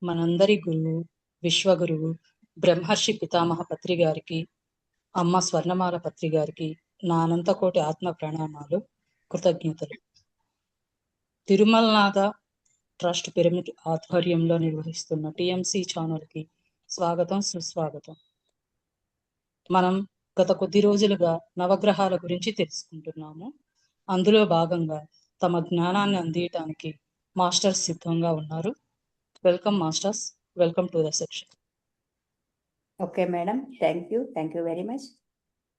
మనందరి గురువు విశ్వగురువు బ్రహ్మర్షి పితామహ పత్రి గారికి, అమ్మ స్వర్ణమాల పత్రి గారికి నా అనంతకోటి ఆత్మ ప్రణామాలు, కృతజ్ఞతలు. తిరుమలనాథ ట్రస్ట్ పిరమిడ్ ఆధ్వర్యంలో నిర్వహిస్తున్న టిఎంసి ఛానల్కి స్వాగతం, సుస్వాగతం. మనం గత కొద్ది రోజులుగా నవగ్రహాల గురించి తెలుసుకుంటున్నాము. అందులో భాగంగా తమ జ్ఞానాన్ని అందించడానికి మాస్టర్స్ సిద్ధంగా ఉన్నారు. Welcome masters, welcome to the section. Okay madam, thank you very much.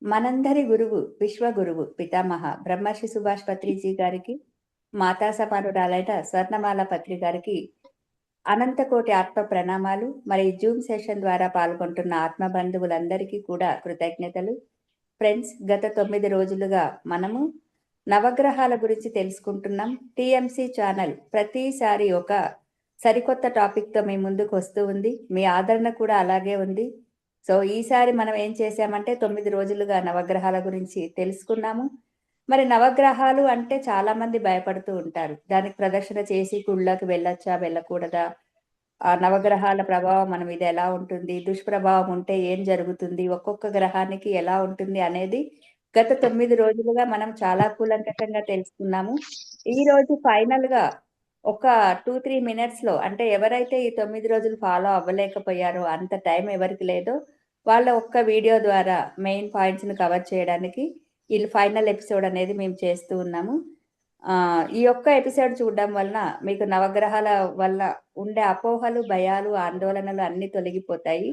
మనందరి గురువు విశ్వగురువు పితామహ బ్రహ్మర్షి సుభాష్ పత్రిజీ గారికి, మాతా సమానురాలైన స్వర్ణమాల పత్రి గారికి అనంతకోటి ఆత్మ ప్రణామాలు. మరి జూమ్ సెషన్ ద్వారా పాల్గొంటున్న ఆత్మ బంధువులందరికీ కూడా కృతజ్ఞతలు. ఫ్రెండ్స్, గత 9 రోజులుగా మనము నవగ్రహాల గురించి తెలుసుకుంటున్నాం. టిఎంసి ఛానల్ ప్రతిసారి ఒక సరికొత్త టాపిక్తో మీ ముందుకు వస్తూ ఉంది. మీ ఆదరణ కూడా అలాగే ఉంది. సో ఈసారి మనం ఏం చేసామంటే 9 రోజులుగా నవగ్రహాల గురించి తెలుసుకున్నాము. మరి నవగ్రహాలు అంటే చాలా మంది భయపడుతూ ఉంటారు. దానికి ప్రదక్షిణ చేసి గుళ్ళకి వెళ్ళొచ్చా, వెళ్ళకూడదా, ఆ నవగ్రహాల ప్రభావం మన మీద ఎలా ఉంటుంది, దుష్ప్రభావం ఉంటే ఏం జరుగుతుంది, ఒక్కొక్క గ్రహానికి ఎలా ఉంటుంది అనేది గత 9 రోజులుగా మనం చాలా కూలంకషంగా తెలుసుకున్నాము. ఈ రోజు ఫైనల్ గా ఒక 2-3 మినిట్స్ లో, అంటే ఎవరైతే ఈ 9 రోజులు ఫాలో అవ్వలేకపోయారో, అంత టైం ఎవరికి లేదో, వాళ్ళ ఒక్క వీడియో ద్వారా మెయిన్ పాయింట్స్ ని కవర్ చేయడానికి ఈ ఫైనల్ ఎపిసోడ్ అనేది మేము చేస్తూ ఉన్నాము. ఈ ఒక్క ఎపిసోడ్ చూడడం వలన మీకు నవగ్రహాల వల్ల ఉండే అపోహలు, భయాలు, ఆందోళనలు అన్ని తొలగిపోతాయి.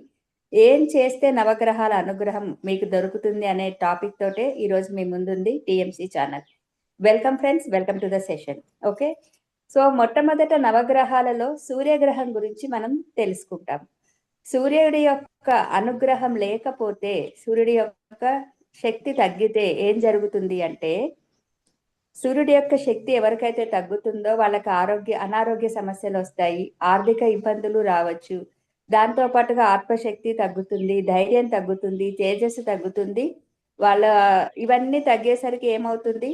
ఏం చేస్తే నవగ్రహాల అనుగ్రహం మీకు దొరుకుతుంది అనే టాపిక్ తోటే ఈ రోజు మీ ముందుంది TMC channel. Welcome friends, welcome to the session. Okay, so మొట్టమొదట నవగ్రహాలలో సూర్యగ్రహం గురించి మనం తెలుసుకుంటాం. సూర్యుడి యొక్క అనుగ్రహం లేకపోతే, సూర్యుడి యొక్క శక్తి తగ్గితే ఏం జరుగుతుంది అంటే, సూర్యుడి యొక్క శక్తి ఎవరికైతే తగ్గుతుందో వాళ్ళకి అనారోగ్య సమస్యలు వస్తాయి, ఆర్థిక ఇబ్బందులు రావచ్చు. దాంతో పాటుగా ఆత్మశక్తి తగ్గుతుంది, ధైర్యం తగ్గుతుంది, తేజస్సు తగ్గుతుంది. వాళ్ళ ఇవన్నీ తగ్గేసరికి ఏమవుతుంది,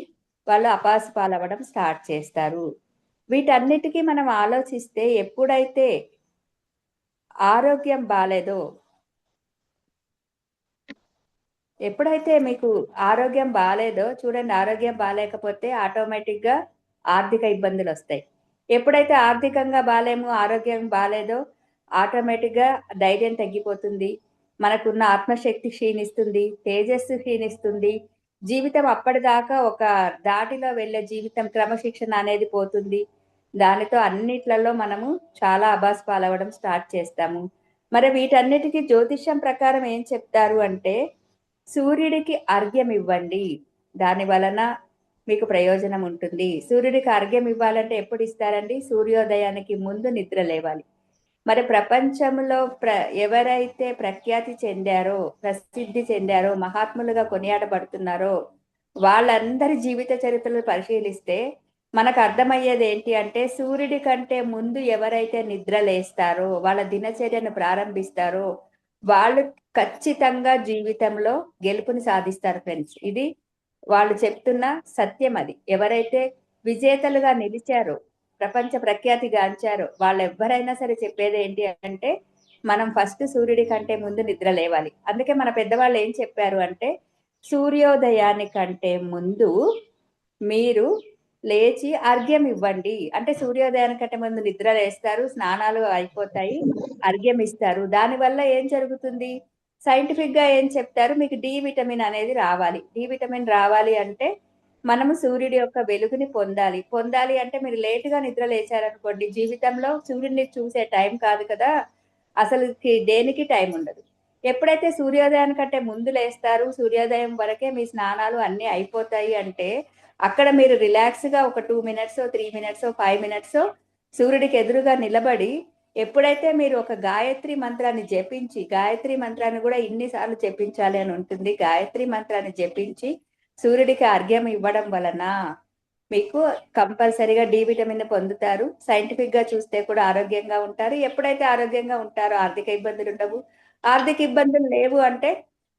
వాళ్ళు అపాసు పాలవ్వడం స్టార్ట్ చేస్తారు. వీటన్నిటికీ మనం ఆలోచిస్తే, ఎప్పుడైతే ఆరోగ్యం బాలేదో, ఎప్పుడైతే మీకు ఆరోగ్యం బాలేదో చూడండి, ఆరోగ్యం బాలేకపోతే ఆటోమేటిక్గా ఆర్థిక ఇబ్బందులు వస్తాయి. ఎప్పుడైతే ఆర్థికంగా బాలేము, ఆరోగ్యం బాలేదో ఆటోమేటిక్గా ధైర్యం తగ్గిపోతుంది, మనకున్న ఆత్మశక్తి క్షీణిస్తుంది, తేజస్సు క్షీణిస్తుంది. జీవితం అప్పటిదాకా ఒక దాటిలో వెళ్ళే జీవితం, క్రమశిక్షణ అనేది పోతుంది. దానితో అన్నిట్లలో మనము చాలా అబాస్ పాలవడం స్టార్ట్ చేస్తాము. మరి వీటన్నిటికీ జ్యోతిష్యం ప్రకారం ఏం చెప్తారు అంటే, సూర్యుడికి అర్ఘ్యం ఇవ్వండి, దాని వలన మీకు ప్రయోజనం ఉంటుంది. సూర్యుడికి అర్ఘ్యం ఇవ్వాలంటే ఎప్పుడు ఇస్తారండి? సూర్యోదయానికి ముందు నిద్ర లేవాలి. మరి ప్రపంచంలో ఎవరైతే ప్రఖ్యాతి చెందారో, ప్రసిద్ధి చెందారో, మహాత్ములుగా కొనియాడబడుతున్నారో, వాళ్ళందరి జీవిత చరిత్రలు పరిశీలిస్తే మనకు అర్థమయ్యేది ఏంటి అంటే, సూర్యుడి కంటే ముందు ఎవరైతే నిద్ర లేస్తారో, వాళ్ళ దినచర్యను ప్రారంభిస్తారో, వాళ్ళు ఖచ్చితంగా జీవితంలో గెలుపుని సాధిస్తారు ఫ్రెండ్స్. ఇది వాళ్ళు చెప్తున్న సత్యం. అది ఎవరైతే విజేతలుగా నిలిచారో, ప్రపంచ ప్రఖ్యాతి గాంచారో, వాళ్ళు ఎవరైనా సరే చెప్పేది ఏంటి అంటే, మనం ఫస్ట్ సూర్యుడి కంటే ముందు నిద్ర లేవాలి. అందుకే మన పెద్దవాళ్ళు ఏం చెప్పారు అంటే, సూర్యోదయానికంటే ముందు మీరు లేచి అర్ఘ్యం ఇవ్వండి. అంటే సూర్యోదయానికంటే ముందు నిద్ర లేస్తారు, స్నానాలు అయిపోతాయి, అర్ఘ్యం ఇస్తారు. దానివల్ల ఏం జరుగుతుంది, సైంటిఫిక్ గా ఏం చెప్తారు, మీకు డి విటమిన్ అనేది రావాలి. డి విటమిన్ రావాలి అంటే మనము సూర్యుడి యొక్క వెలుగుని పొందాలి అంటే, మీరు లేటుగా నిద్ర లేచారనుకోండి, జీవితంలో సూర్యుడిని చూసే టైం కాదు కదా, అసలు దేనికి టైం ఉండదు. ఎప్పుడైతే సూర్యోదయానికంటే ముందు లేస్తారు, సూర్యోదయం వరకే మీ స్నానాలు అన్ని అయిపోతాయి అంటే, అక్కడ మీరు రిలాక్స్ గా ఒక 2 మినిట్స్, 3 మినిట్స్, 5 మినిట్స్ సూర్యుడికి ఎదురుగా నిలబడి, ఎప్పుడైతే మీరు ఒక గాయత్రి మంత్రాన్ని జపించి, గాయత్రి మంత్రాన్ని కూడా ఇన్నిసార్లు జపించాలి అని ఉంటుంది, గాయత్రి మంత్రాన్ని జపించి సూర్యుడికి అర్ఘ్యం ఇవ్వడం వలన మీకు కంపల్సరీగా డి విటమిన్ పొందుతారు. సైంటిఫిక్ గా చూస్తే కూడా ఆరోగ్యంగా ఉంటారు. ఎప్పుడైతే ఆరోగ్యంగా ఉంటారో ఆర్థిక ఇబ్బందులు ఉండవు. ఆర్థిక ఇబ్బందులు లేవు అంటే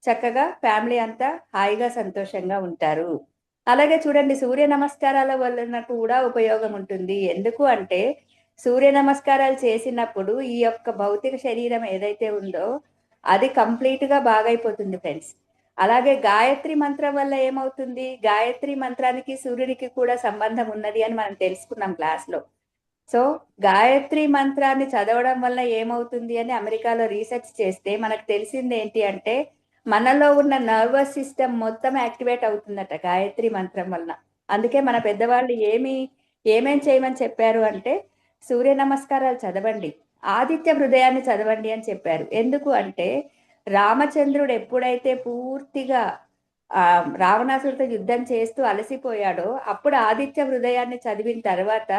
చక్కగా ఫ్యామిలీ అంతా హాయిగా సంతోషంగా ఉంటారు. అలాగే చూడండి, సూర్య నమస్కారాల వలన కూడా ఉపయోగం ఉంటుంది. ఎందుకు అంటే, సూర్య నమస్కారాలు చేసినప్పుడు ఈ యొక్క భౌతిక శరీరం ఏదైతే ఉందో అది కంప్లీట్ గా బాగైపోతుంది ఫ్రెండ్స్. అలాగే గాయత్రి మంత్రం వల్ల ఏమవుతుంది, గాయత్రి మంత్రానికి సూర్యుడికి కూడా సంబంధం ఉన్నది అని మనం తెలుసుకున్నాం క్లాస్ లో. సో గాయత్రి మంత్రాన్ని చదవడం వల్ల ఏమవుతుంది అని అమెరికాలో రీసెర్చ్ చేస్తే మనకు తెలిసింది ఏంటి అంటే, మనలో ఉన్న నర్వస్ సిస్టమ్ మొత్తం యాక్టివేట్ అవుతుందట గాయత్రి మంత్రం వలన. అందుకే మన పెద్దవాళ్ళు ఏమేం చేయమని చెప్పారు అంటే, సూర్య నమస్కారాలు చదవండి, ఆదిత్య హృదయాన్ని చదవండి అని చెప్పారు. ఎందుకు అంటే రామచంద్రుడు ఎప్పుడైతే పూర్తిగా రావణాసుడితో యుద్ధం చేస్తూ అలసిపోయాడో అప్పుడు ఆదిత్య హృదయాన్ని చదివిన తర్వాత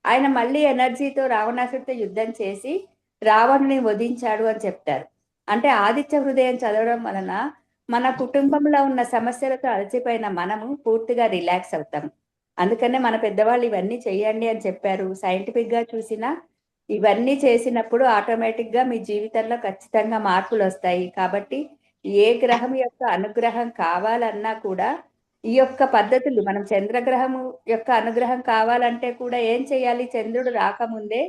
ఆయన మళ్ళీ ఎనర్జీతో రావణాసుడితో యుద్ధం చేసి రావణుని వధించాడు అని చెప్తారు. అంటే ఆదిత్య హృదయం చదవడం వలన మన కుటుంబంలో ఉన్న సమస్యలతో అలసిపోయిన మనము పూర్తిగా రిలాక్స్ అవుతాము. అందుకనే మన పెద్దవాళ్ళు ఇవన్నీ చేయండి అని చెప్పారు. సైంటిఫిక్ గా చూసినా ఇవన్నీ చేసినప్పుడు ఆటోమేటిక్ గా మీ జీవితంలో ఖచ్చితంగా మార్పులు వస్తాయి. కాబట్టి ఏ గ్రహం యొక్క అనుగ్రహం కావాలన్నా కూడా ఈ యొక్క పద్ధతులు, మనం చంద్రగ్రహము యొక్క అనుగ్రహం కావాలంటే కూడా ఏం చేయాలి, చంద్రుడు రాకముందే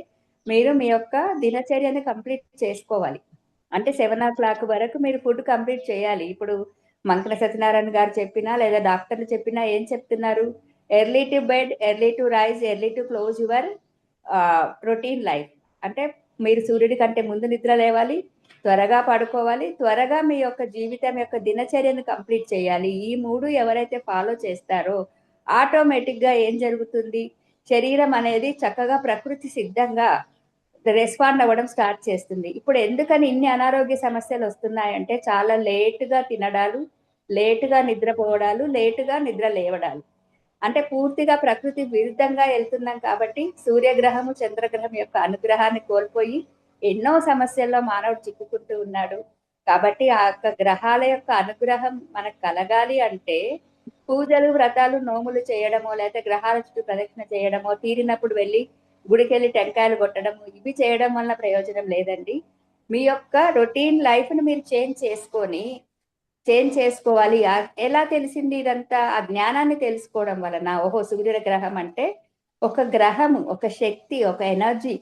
మీరు మీ యొక్క దినచర్యని కంప్లీట్ చేసుకోవాలి. అంటే 7 o'clock వరకు మీరు ఫుడ్ కంప్లీట్ చేయాలి. ఇప్పుడు మంకన సత్యనారాయణ గారు చెప్పినా లేదా డాక్టర్లు చెప్పినా ఏం చెప్తున్నారు, early to bed, early to rise, early to close your routine life. అంటే మీరు సూర్యుడి కంటే ముందు నిద్ర లేవాలి, త్వరగా పడుకోవాలి, త్వరగా మీ యొక్క జీవితం యొక్క దినచర్యను కంప్లీట్ చేయాలి. ఈ 3 ఎవరైతే ఫాలో చేస్తారో ఆటోమేటిక్ గా ఏం జరుగుతుంది, శరీరం అనేది చక్కగా ప్రకృతి సిద్ధంగా రెస్పాండ్ అవ్వడం స్టార్ట్ చేస్తుంది. ఇప్పుడు ఎందుకని ఇన్ని అనారోగ్య సమస్యలు వస్తున్నాయంటే చాలా లేటుగా తినడాలు, లేటుగా నిద్రపోవడాలు, లేటుగా నిద్ర లేవడాలు. అంటే పూర్తిగా ప్రకృతి విరుద్ధంగా వెళ్తున్నాం కాబట్టి సూర్యగ్రహము చంద్రగ్రహం యొక్క అనుగ్రహాన్ని కోల్పోయి ఎన్నో సమస్యల్లో మానవుడు చిక్కుకుంటూ ఉన్నాడు. కాబట్టి ఆ యొక్క గ్రహాల యొక్క అనుగ్రహం మనకు కలగాలి అంటే పూజలు, వ్రతాలు, నోములు చేయడమో, లేకపోతే గ్రహాల చుట్టూ ప్రదక్షిణ చేయడమో, తీరినప్పుడు వెళ్ళి గుడికెళ్ళి టెంకాయలు కొట్టడము, ఇవి చేయడం వల్ల ప్రయోజనం లేదండి. మీ యొక్క రొటీన్ లైఫ్ ను మీరు చేంజ్ చేసుకోవాలి. ఎలా తెలిసింది ఇదంతా, ఆ జ్ఞానాన్ని తెలుసుకోవడం వలన. ఓహో, సూర్యుడి గ్రహం అంటే ఒక గ్రహము, ఒక శక్తి, ఒక ఎనర్జీ.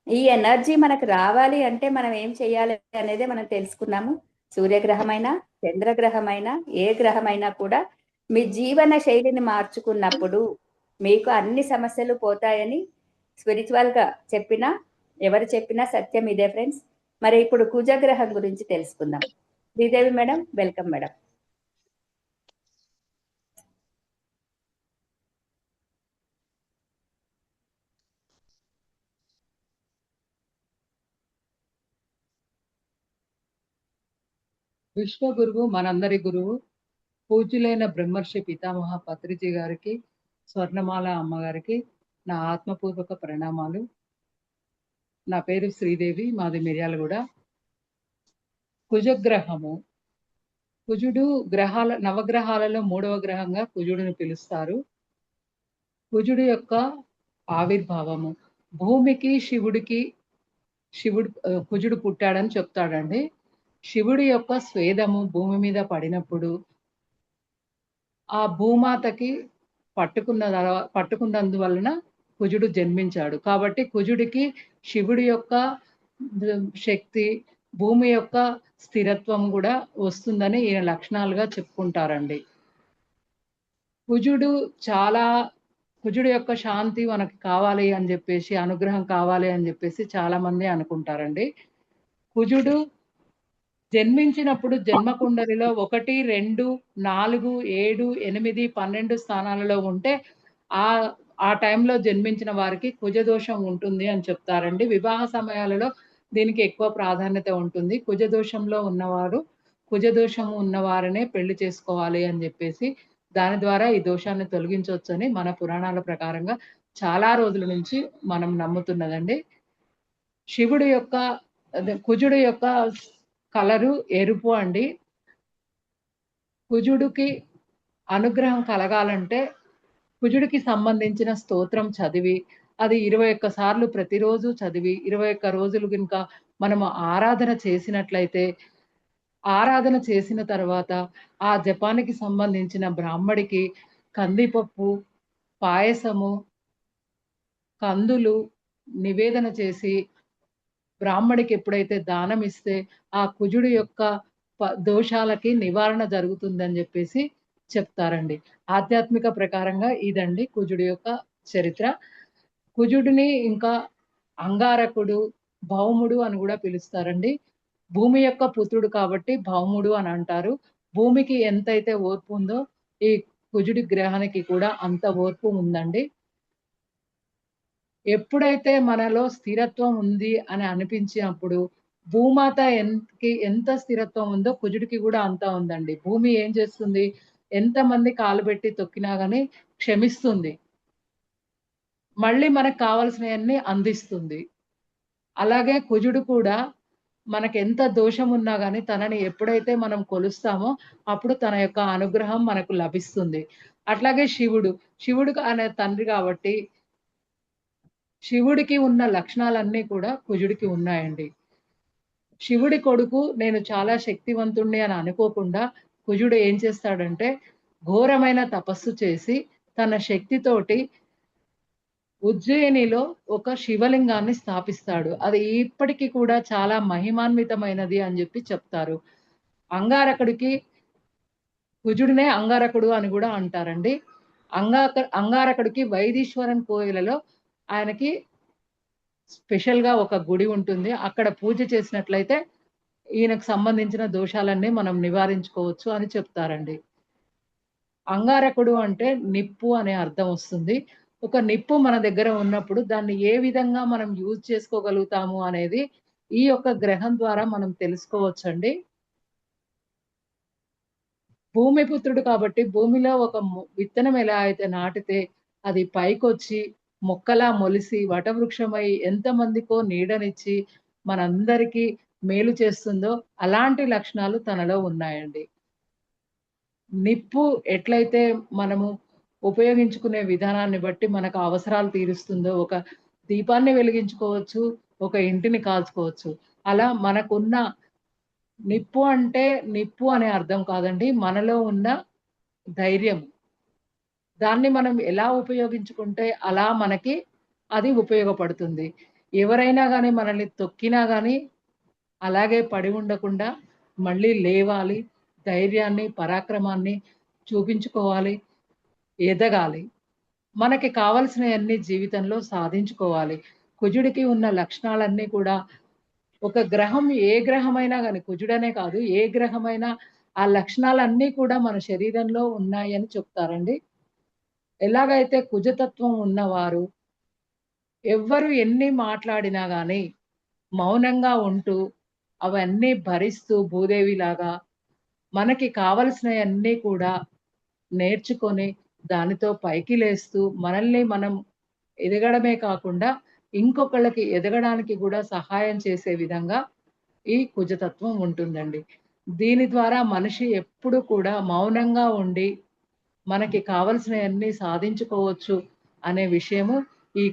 ఈ ఎనర్జీ మనకు రావాలి అంటే మనం ఏం చేయాలి అనేది మనం తెలుసుకున్నాము. సూర్యగ్రహమైనా చంద్రగ్రహమైనా ఏ గ్రహమైనా కూడా మీ జీవన శైలిని మార్చుకున్నప్పుడు మీకు అన్ని సమస్యలు పోతాయని స్పిరిచువల్ గా చెప్పినా ఎవరు చెప్పినా సత్యం ఇదే ఫ్రెండ్స్. మరి ఇప్పుడు కుజగ్రహం గురించి తెలుసుకుందాం. Sridevi madam, welcome madam. విశ్వ గురువు, మనందరి గురువు, పూజ్యులైన బ్రహ్మర్షి పితామహ పత్రిజీ గారికి, స్వర్ణమాల అమ్మగారికి నా ఆత్మపూర్వక ప్రణామాలు. నా పేరు శ్రీదేవి, మాది మిర్యాలగూడ. కుజగ్రహము, కుజుడు నవగ్రహాలలో 3వ గ్రహంగా కుజుడిని పిలుస్తారు. కుజుడు యొక్క ఆవిర్భావము, భూమికి కుజుడు పుట్టాడని చెప్తాడండి. శివుడి యొక్క స్వేదము భూమి మీద పడినప్పుడు ఆ భూమాతకి పట్టుకున్నందువలన కుజుడు జన్మించాడు. కాబట్టి కుజుడికి శివుడి యొక్క శక్తి, భూమి యొక్క స్థిరత్వం కూడా వస్తుందని ఈయన లక్షణాలుగా చెప్పుకుంటారండి. కుజుడు యొక్క శాంతి మనకి కావాలి అని చెప్పేసి, అనుగ్రహం కావాలి అని చెప్పేసి చాలా మంది అనుకుంటారండి. కుజుడు జన్మించినప్పుడు జన్మకుండలిలో 1, 2, 4, 7, 8, 12 స్థానాలలో ఉంటే ఆ టైంలో జన్మించిన వారికి కుజదోషం ఉంటుంది అని చెప్తారండి. వివాహ సమయాలలో దీనికి ఎక్కువ ప్రాధాన్యత ఉంటుంది. కుజదోషం ఉన్నవారనే పెళ్లి చేసుకోవాలి అని చెప్పేసి, దాని ద్వారా ఈ దోషాన్ని తొలగించవచ్చని మన పురాణాల ప్రకారంగా చాలా రోజుల నుంచి మనం నమ్ముతున్నదండి. కుజుడు యొక్క కలరు ఎరుపు అండి. కుజుడికి అనుగ్రహం కలగాలంటే కుజుడికి సంబంధించిన స్తోత్రం చదివి, అది 21 సార్లు ప్రతిరోజు చదివి 21 రోజులు కనుక మనము ఆరాధన చేసిన తర్వాత ఆ జపానికి సంబంధించిన బ్రాహ్మడికి కందిపప్పు, పాయసము, కందులు, నివేదన చేసి బ్రాహ్మడికి ఎప్పుడైతే దానం ఇస్తే ఆ కుజుడు యొక్క దోషాలకి నివారణ జరుగుతుందని చెప్పేసి చెప్తారండి. ఆధ్యాత్మిక ప్రకారంగా ఇదండి కుజుడు యొక్క చరిత్ర. కుజుడిని ఇంకా అంగారకుడు, భౌముడు అని కూడా పిలుస్తారండి. భూమి యొక్క పుత్రుడు కాబట్టి భౌముడు అని అంటారు. భూమికి ఎంతైతే ఓర్పు ఉందో ఈ కుజుడి గ్రహానికి కూడా అంత ఓర్పు ఉందండి. ఎప్పుడైతే మనలో స్థిరత్వం ఉంది అని అనిపించినప్పుడు భూమాత ఎంత స్థిరత్వం ఉందో కుజుడికి కూడా అంత ఉందండి. భూమి ఏం చేస్తుంది, ఎంతమంది కాలు పెట్టి తొక్కినా గానీ క్షమిస్తుంది. మళ్ళీ మనకు కావాల్సినవన్నీ అందిస్తుంది. అలాగే కుజుడు కూడా మనకెంత దోషం ఉన్నా గానీ తనని ఎప్పుడైతే మనం కొలుస్తామో అప్పుడు తన యొక్క అనుగ్రహం మనకు లభిస్తుంది. అట్లాగే శివుడు అనే తండ్రి కాబట్టి శివుడికి ఉన్న లక్షణాలన్నీ కూడా కుజుడికి ఉన్నాయండి. శివుడి కొడుకు నేను చాలా శక్తివంతుణ్ణి అని అనుకోకుండా కుజుడు ఏం చేస్తాడంటే ఘోరమైన తపస్సు చేసి తన శక్తితోటి ఉజ్జయినిలో ఒక శివలింగాన్ని స్థాపిస్తాడు. అది ఇప్పటికీ కూడా చాలా మహిమాన్వితమైనది అని చెప్పి చెప్తారు. అంగారకుడికి కుజుడినే అంగారకుడు అని కూడా అంటారండి. అంగారకుడికి వైదీశ్వరన్ కోయిలలో ఆయనకి స్పెషల్ గా ఒక గుడి ఉంటుంది. అక్కడ పూజ చేసినట్లయితే ఈయనకు సంబంధించిన దోషాలన్నీ మనం నివారించుకోవచ్చు అని చెప్తారండి. అంగారకుడు అంటే నిప్పు అనే అర్థం వస్తుంది. ఒక నిప్పు మన దగ్గర ఉన్నప్పుడు దాన్ని ఏ విధంగా మనం యూజ్ చేసుకోగలుగుతాము అనేది ఈ యొక్క గ్రహం ద్వారా మనం తెలుసుకోవచ్చండి. భూమిపుత్రుడు కాబట్టి భూమిలో ఒక విత్తనం ఎలా అయితే నాటితే అది పైకొచ్చి మొక్కలా మొలిసి వటవృక్షమై ఎంతమందికో నీడనిచ్చి మనందరికీ మేలు చేస్తుందో అలాంటి లక్షణాలు తనలో ఉన్నాయండి. నిప్పు ఎట్లయితే మనము ఉపయోగించుకునే విధానాన్ని బట్టి మనకు అవసరాలు తీరుస్తుందో ఒక దీపాన్ని వెలిగించుకోవచ్చు, ఒక ఇంటిని కాల్చుకోవచ్చు. అలా మనకున్న నిప్పు అంటే నిప్పు అనే అర్థం కాదండి. మనలో ఉన్న ధైర్యం. దాన్ని మనం ఎలా ఉపయోగించుకుంటే అలా మనకి అది ఉపయోగపడుతుంది. ఎవరైనా గానీ మనల్ని తొక్కినా గానీ అలాగే పడి ఉండకుండా మళ్ళీ లేవాలి. ధైర్యాన్ని, పరాక్రమాన్ని చూపించుకోవాలి. ఎదగాలి. మనకి కావాల్సినయన్నీ జీవితంలో సాధించుకోవాలి. కుజుడికి ఉన్న లక్షణాలన్నీ కూడా ఒక గ్రహం ఏ గ్రహమైనా గాని కుజుడనే కాదు ఏ గ్రహమైనా ఆ లక్షణాలన్నీ కూడా మన శరీరంలో ఉన్నాయని చెప్తారండి. ఎలాగైతే కుజతత్వం ఉన్నవారు ఎవ్వరు ఎన్ని మాట్లాడినా గాని మౌనంగా ఉంటూ అవన్నీ భరిస్తూ భూదేవిలాగా మనకి కావలసినయన్నీ కూడా నేర్చుకొని దానితో పైకి లేస్తూ మనల్ని మనం ఎదగడమే కాకుండా ఇంకొకళ్ళకి ఎదగడానికి కూడా సహాయం చేసే విధంగా ఈ కుజతత్వం ఉంటుందండి. దీని ద్వారా మనిషి ఎప్పుడు కూడా మౌనంగా ఉండి మనకి కావలసినవన్నీ సాధించుకోవచ్చు అనే విషయము ఈ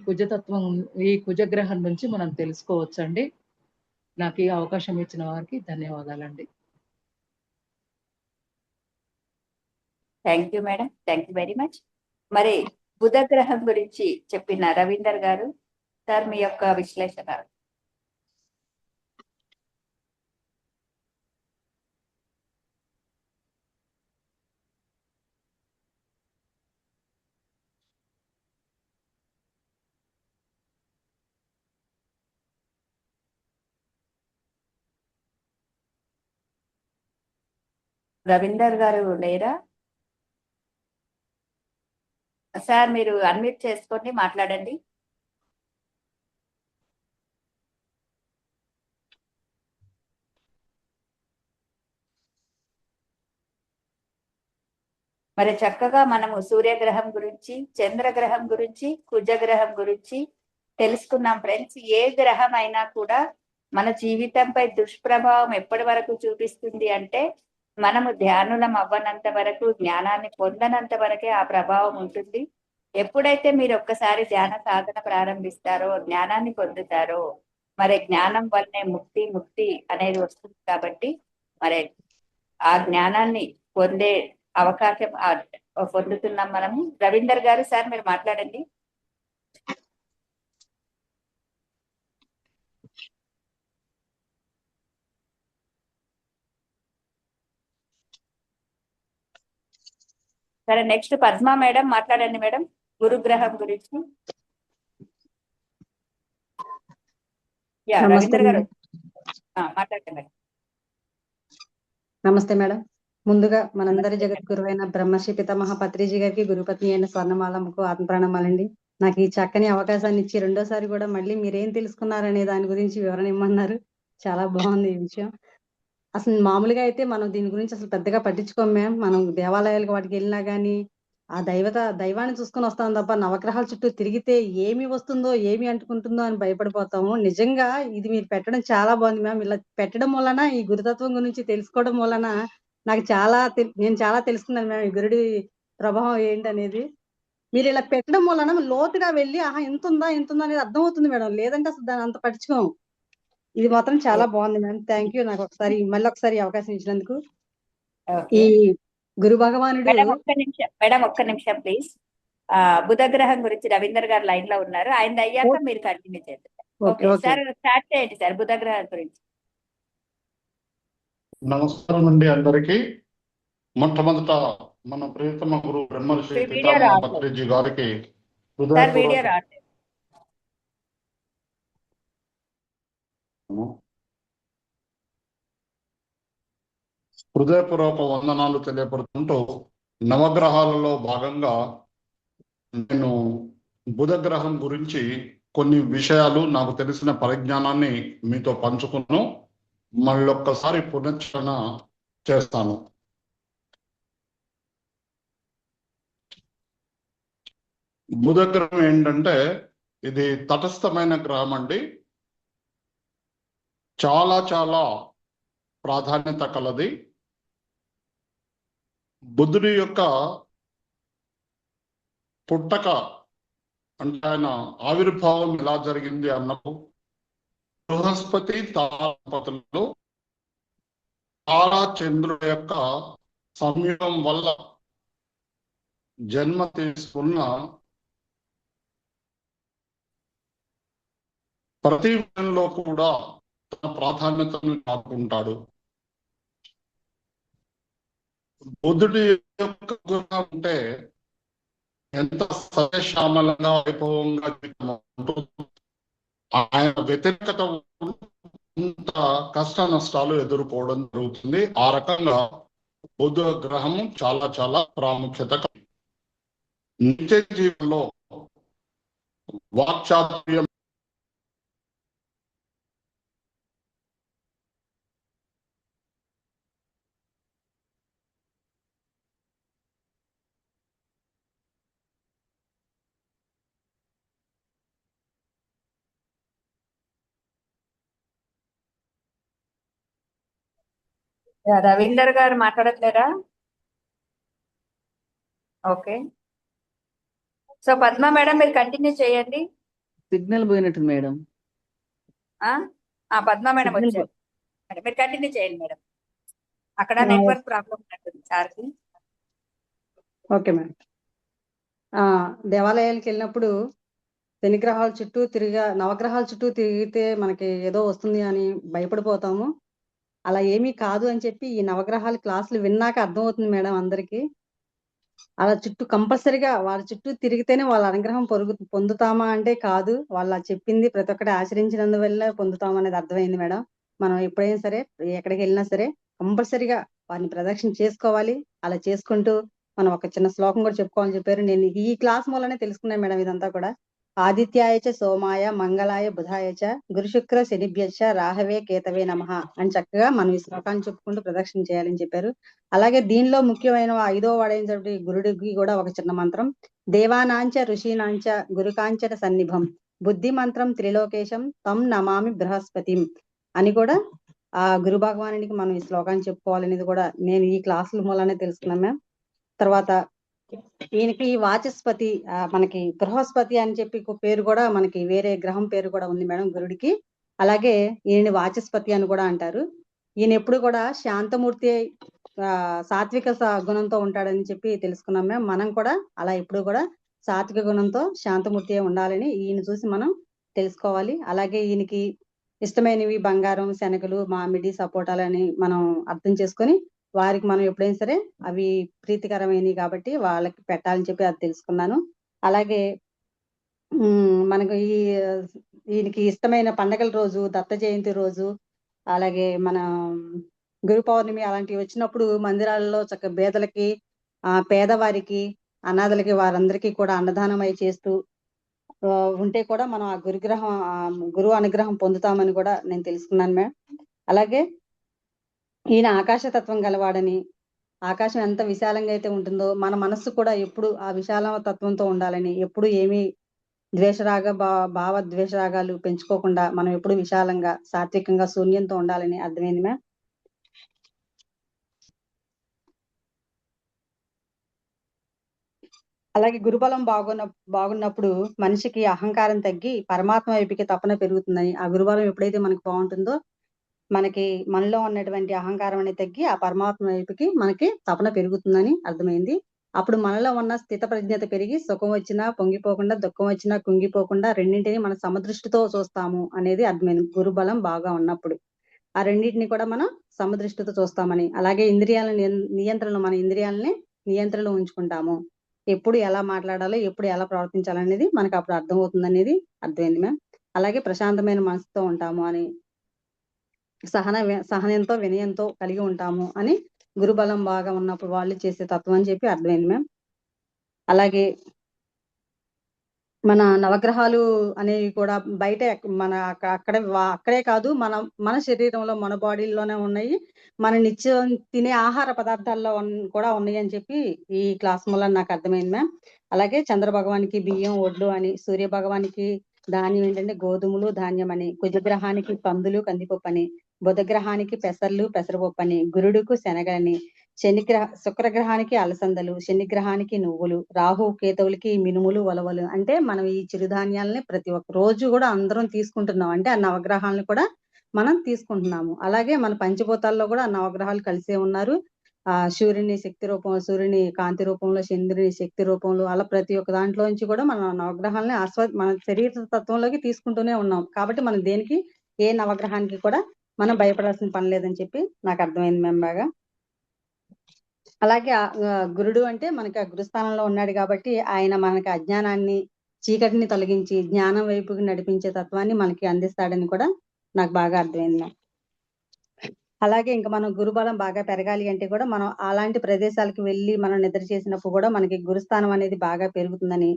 కుజగ్రహం నుంచి మనం తెలుసుకోవచ్చండి. నాకు ఈ అవకాశం ఇచ్చిన వారికి ధన్యవాదాలండి. Thank you madam, thank you very much. మరి బుధ గ్రహం గురించి చెప్పిన రవీందర్ గారు సార్ మీ యొక్క విశ్లేషణ. రవీందర్ గారు లేరా సార్? మీరు అన్మ్యూట్ చేసుకొని మాట్లాడండి. మరి చక్కగా మనము సూర్యగ్రహం గురించి, చంద్రగ్రహం గురించి, కుజగ్రహం గురించి తెలుసుకున్నాం ఫ్రెండ్స్. ఏ గ్రహం అయినా కూడా మన జీవితంపై దుష్ప్రభావం ఎప్పటి వరకు చూపిస్తుంది అంటే మనము ధ్యానులం అవ్వనంత వరకు, జ్ఞానాన్ని పొందనంత వరకే ఆ ప్రభావం ఉంటుంది. ఎప్పుడైతే మీరు ఒక్కసారి ధ్యాన సాధన ప్రారంభిస్తారో, జ్ఞానాన్ని పొందుతారో, మరి జ్ఞానం వల్లనే ముక్తి అనేది వస్తుంది. కాబట్టి మరి ఆ జ్ఞానాన్ని పొందే అవకాశం పొందుతున్నాం మనము. రవీందర్ గారు సార్ మీరు మాట్లాడండి. సరే, నెక్స్ట్ పద్మ మేడం మాట్లాడండి మేడం, గురుగ్రహం గురించి. నమస్తే రవీందర్ గారు మేడం. మాట్లాడండి మేడం. నమస్తే మేడం. ముందుగా మనందరి జగద్గురువైన బ్రహ్మర్షి పితామహ పత్రిజీ గారికి, గురుపత్ని అయిన స్వర్ణమాలమ్మకు ఆత్మ ప్రణామాలండి. నాకు ఈ చక్కని అవకాశాన్ని ఇచ్చి రెండోసారి కూడా మళ్ళీ మీరేం తెలుసుకున్నారనే దాని గురించి వివరణ ఇమ్మన్నారు. చాలా బాగుంది ఈ విషయం. అసలు మామూలుగా అయితే మనం దీని గురించి అసలు పెద్దగా పట్టించుకోం మ్యామ్. మనం దేవాలయాలకు వాటికి వెళ్ళినా గానీ ఆ దైవాన్ని చూసుకొని వస్తాం తప్ప నవగ్రహాల చుట్టూ తిరిగితే ఏమి వస్తుందో ఏమి అంటుకుంటుందో అని భయపడిపోతాము. నిజంగా ఇది మీరు పెట్టడం చాలా బాగుంది మ్యామ్. ఇలా పెట్టడం వలన ఈ గురుతత్వం గురించి తెలుసుకోవడం వలన నాకు నేను చాలా తెలుసుకున్నాను మ్యామ్ ఈ గురుడి ప్రభావం ఏంటనేది. మీరు ఇలా పెట్టడం వలన లోతుగా వెళ్ళి ఇంత ఉందా అనేది అర్థమవుతుంది మేడం. లేదంటే అసలు దాన్ని అంత పట్టించుకోము. ఇది మాత్రం చాలా బాగుంది మ్యామ్. Thank you. నాకు మళ్ళీ ఒకసారి అవకాశం ఇచ్చినందుకు. ఈ గురు భగవానుడు మేడం ఒక్క నిమిషం ప్లీజ్. బుధ గ్రహం గురించి రవీందర్ గారు లైన్ లో ఉన్నారు, ఆయన అయ్యాక మీరు కంటిన్యూ చేయండి. ఓకే సార్, స్టార్ట్ చేయండి సార్ బుధ గ్రహం గురించి. నమస్కారం అండి అందరికి. మొట్టమొదట మన ప్రియతమ గురు బ్రహ్మర్షి పితామహ పత్రిజీ గారికి హృదయపూర్వక వందనాలు తెలియపడుతుంటూ, నవగ్రహాలలో భాగంగా నేను బుధ గ్రహం గురించి కొన్ని విషయాలు నాకు తెలిసిన పరిజ్ఞానాన్ని మీతో పంచుకున్నాను. మళ్ళొక్కసారి పునశ్చరణ చేస్తాను. బుధ గ్రహం ఏంటంటే ఇది తటస్థమైన గ్రహం అండి. చాలా చాలా ప్రాధాన్యత కలది. బుధుడి యొక్క పుట్టక అంటే ఆయన ఆవిర్భావం ఎలా జరిగింది అన్నప్పుడు బృహస్పతి తారాపతులు తారా చంద్రుడి యొక్క సంయోగం వల్ల జన్మ తీసుకున్న ప్రతి విషయంలో కూడా తన ప్రాధాన్యతను చాటుకుంటాడు. బుద్ధుడి యొక్క గుణం అంటే ఎంత సత్యశ్యామలంగా వైభవంగా ఆయన వ్యతిరేకత ఇంత కష్ట నష్టాలు ఎదుర్కోవడం జరుగుతుంది. ఆ రకంగా బుధ గ్రహము చాలా చాలా ప్రాముఖ్యత. నిత్య జీవనంలో వాక్చాతుర్యం రవీందర్ గారు మాట్లాడట్లేరా? ఓకే, సో పద్మ మేడం మీరు కంటిన్యూ చేయండి. సిగ్నల్ పోయినట్టు మేడం. పద్మ మేడం వచ్చారు, మీరు కంటిన్యూ చేయండి మేడం. అక్కడ నెట్వర్క్ ప్రాబ్లం ఉన్నట్టుంది సార్కి. Okay madam. దేవాలయాలకు వెళ్ళినప్పుడు నవగ్రహాల చుట్టూ తిరిగితే మనకి ఏదో వస్తుంది అని భయపడిపోతాము. అలా ఏమీ కాదు అని చెప్పి ఈ నవగ్రహాల క్లాసులు విన్నాక అర్థమవుతుంది మేడం అందరికి. అలా కంపల్సరిగా వాళ్ళ చుట్టూ తిరిగితేనే వాళ్ళ అనుగ్రహం పొందుతామా అంటే కాదు. వాళ్ళ చెప్పింది ప్రతి ఒక్కటి ఆచరించినందువల్ల పొందుతాం అనేది అర్థమైంది మేడం. మనం ఎప్పుడైనా సరే ఎక్కడికి వెళ్ళినా సరే కంపల్సరిగా వారిని ప్రదక్షిణ చేసుకోవాలి. అలా చేసుకుంటూ మనం ఒక చిన్న శ్లోకం కూడా చెప్పుకోవాలని చెప్పారు. నేను ఈ క్లాస్ మూలనే తెలుసుకున్నాను మేడం ఇదంతా కూడా. ఆదిత్యాయచ సోమాయ మంగళాయ బుధాయచ గురు శుక్ర శనిభ్యచ రాహవే కేతవే నమః అని చక్కగా మనం ఈ శ్లోకాన్ని చెప్పుకుంటూ ప్రదక్షిణ చేయాలని చెప్పారు. అలాగే దీనిలో ముఖ్యమైన 5వ వాడైనటువంటి గురుడికి కూడా ఒక చిన్న మంత్రం, దేవానాంచ ఋషీనాంచ గురుకాంచన సన్నిభం బుద్ధి మంత్రం త్రిలోకేశం తం నమామి బృహస్పతిం అని కూడా ఆ గురు భగవానునికి మనం ఈ శ్లోకాన్ని చెప్పుకోవాలనేది కూడా నేను ఈ క్లాసుల మూలనే తెలుసుకున్నాను మ్యామ్. తర్వాత ఈయనకి వాచస్పతి, మనకి బృహస్పతి అని చెప్పి పేరు కూడా మనకి వేరే గ్రహం పేరు కూడా ఉంది మేడం గురుడికి. అలాగే ఈయన వాచస్పతి అని కూడా అంటారు. ఈయన ఎప్పుడు కూడా శాంతమూర్తి సాత్విక గుణంతో ఉంటాడని చెప్పి తెలుసుకున్నాం మేము. మనం కూడా అలా ఎప్పుడు కూడా సాత్విక గుణంతో శాంతమూర్తి ఉండాలని ఈయన చూసి మనం తెలుసుకోవాలి. అలాగే ఈయనకి ఇష్టమైనవి బంగారం, శనగలు, మామిడి, సపోటాలని మనం అర్థం చేసుకొని వారికి మనం ఎప్పుడైనా సరే అవి ప్రీతికరమైనవి కాబట్టి వాళ్ళకి పెట్టాలని చెప్పి అది తెలుసుకున్నాను. అలాగే మనకు ఈయనకి ఇష్టమైన పండగల రోజు, దత్త జయంతి రోజు, అలాగే మన గురు పౌర్ణమి అలాంటివి వచ్చినప్పుడు మందిరాలలో చక్కగా పేదలకి, పేదవారికి, అనాథలకి వారందరికీ కూడా అన్నదానం అయి చేస్తూ ఉంటే కూడా మనం ఆ గురువు అనుగ్రహం పొందుతామని కూడా నేను తెలుసుకున్నాను మేడం. అలాగే ఈయన ఆకాశతత్వం గలవాడని, ఆకాశం ఎంత విశాలంగా అయితే ఉంటుందో మన మనస్సు కూడా ఎప్పుడు ఆ విశాల తత్వంతో ఉండాలని, ఎప్పుడు ఏమీ భావద్వేషరాగాలు పెంచుకోకుండా మనం ఎప్పుడు విశాలంగా, సాత్వికంగా, శూన్యంతో ఉండాలని అర్థమైంది మ్యామ్. అలాగే గురుబలం బాగున్నప్పుడు మనిషికి అహంకారం తగ్గి పరమాత్మ వైపుకి తపన పెరుగుతుందని, ఆ గురుబలం ఎప్పుడైతే మనకు బాగుంటుందో మనకి మనలో ఉన్నటువంటి అహంకారం అనేది తగ్గి ఆ పరమాత్మ వైపుకి మనకి తపన పెరుగుతుందని అర్థమైంది. అప్పుడు మనలో ఉన్న స్థిత ప్రజ్ఞత పెరిగి సుఖం వచ్చినా పొంగిపోకుండా, దుఃఖం వచ్చినా కుంగిపోకుండా రెండింటిని మన సమదృష్టితో చూస్తాము అనేది అర్థమైంది గురుబలం బాగా ఉన్నప్పుడు. ఆ రెండింటిని కూడా మనం సమదృష్టితో చూస్తామని, అలాగే మన ఇంద్రియాలని నియంత్రణలో ఉంచుకుంటాము. ఎప్పుడు ఎలా మాట్లాడాలో, ఎప్పుడు ఎలా ప్రవర్తించాలనేది మనకు అప్పుడు అర్థమవుతుంది అనేది అర్థమైంది మ్యామ్. అలాగే ప్రశాంతమైన మనసుతో ఉంటాము అని, సహనంతో వినయంతో కలిగి ఉంటాము అని గురుబలం బాగా ఉన్నప్పుడు వాళ్ళు చేసే తత్వం అని చెప్పి అర్థమైంది మ్యామ్. అలాగే మన నవగ్రహాలు అనేవి కూడా బయట మన అక్కడే కాదు, మన శరీరంలో, మన బాడీలోనే ఉన్నాయి. మన నిత్యం తినే ఆహార పదార్థాల్లో కూడా ఉన్నాయి అని చెప్పి ఈ క్లాస్ మూలన నాకు అర్థమైంది మ్యామ్. అలాగే చంద్ర భగవానికి బియ్యం, ఒడ్లు అని, సూర్య భగవానికి ధాన్యం ఏంటంటే గోధుమలు, ధాన్యం అని, కుజగ్రహానికి కందులు, కందిపప్పు అని, బుధగ్రహానికి పెసర్లు, పెసరపప్పు అని, గురుడుకు శనగని, శుక్రగ్రహానికి అలసందలు, శనిగ్రహానికి నువ్వులు, రాహు కేతువులకి మినుములు, ఉలవలు. అంటే మనం ఈ చిరుధాన్యాలని ప్రతి ఒక్క రోజు కూడా అందరం తీసుకుంటున్నాం. అంటే ఆ నవగ్రహాలను కూడా మనం తీసుకుంటున్నాము. అలాగే మన పంచభూతాల్లో కూడా ఆ నవగ్రహాలు కలిసే ఉన్నారు. సూర్యుని శక్తి రూపం, సూర్యుని కాంతి రూపంలో, చంద్రుని శక్తి రూపంలో, అలా ప్రతి ఒక్క దాంట్లో నుంచి కూడా మన నవగ్రహాలని మన శరీర తత్వంలోకి తీసుకుంటూనే ఉన్నాం. కాబట్టి మనం దేనికి, ఏ నవగ్రహానికి కూడా మనం భయపడాల్సిన పని లేదని చెప్పి నాకు అర్థమైంది మేము బాగా. అలాగే గురుడు అంటే మనకి ఆ గురుస్థానంలో ఉన్నాడు కాబట్టి ఆయన మనకి అజ్ఞానాన్ని, చీకటిని తొలగించి జ్ఞానం వైపుకి నడిపించే తత్వాన్ని మనకి అందిస్తాడని కూడా నాకు బాగా అర్థమైంది. అలాగే ఇంకా మనం గురుబలం బాగా పెరగాలి అంటే కూడా మనం అలాంటి ప్రదేశాలకు వెళ్ళి మనం నిద్ర చేసినప్పుడు కూడా మనకి గురుస్థానం అనేది బాగా పెరుగుతుందని,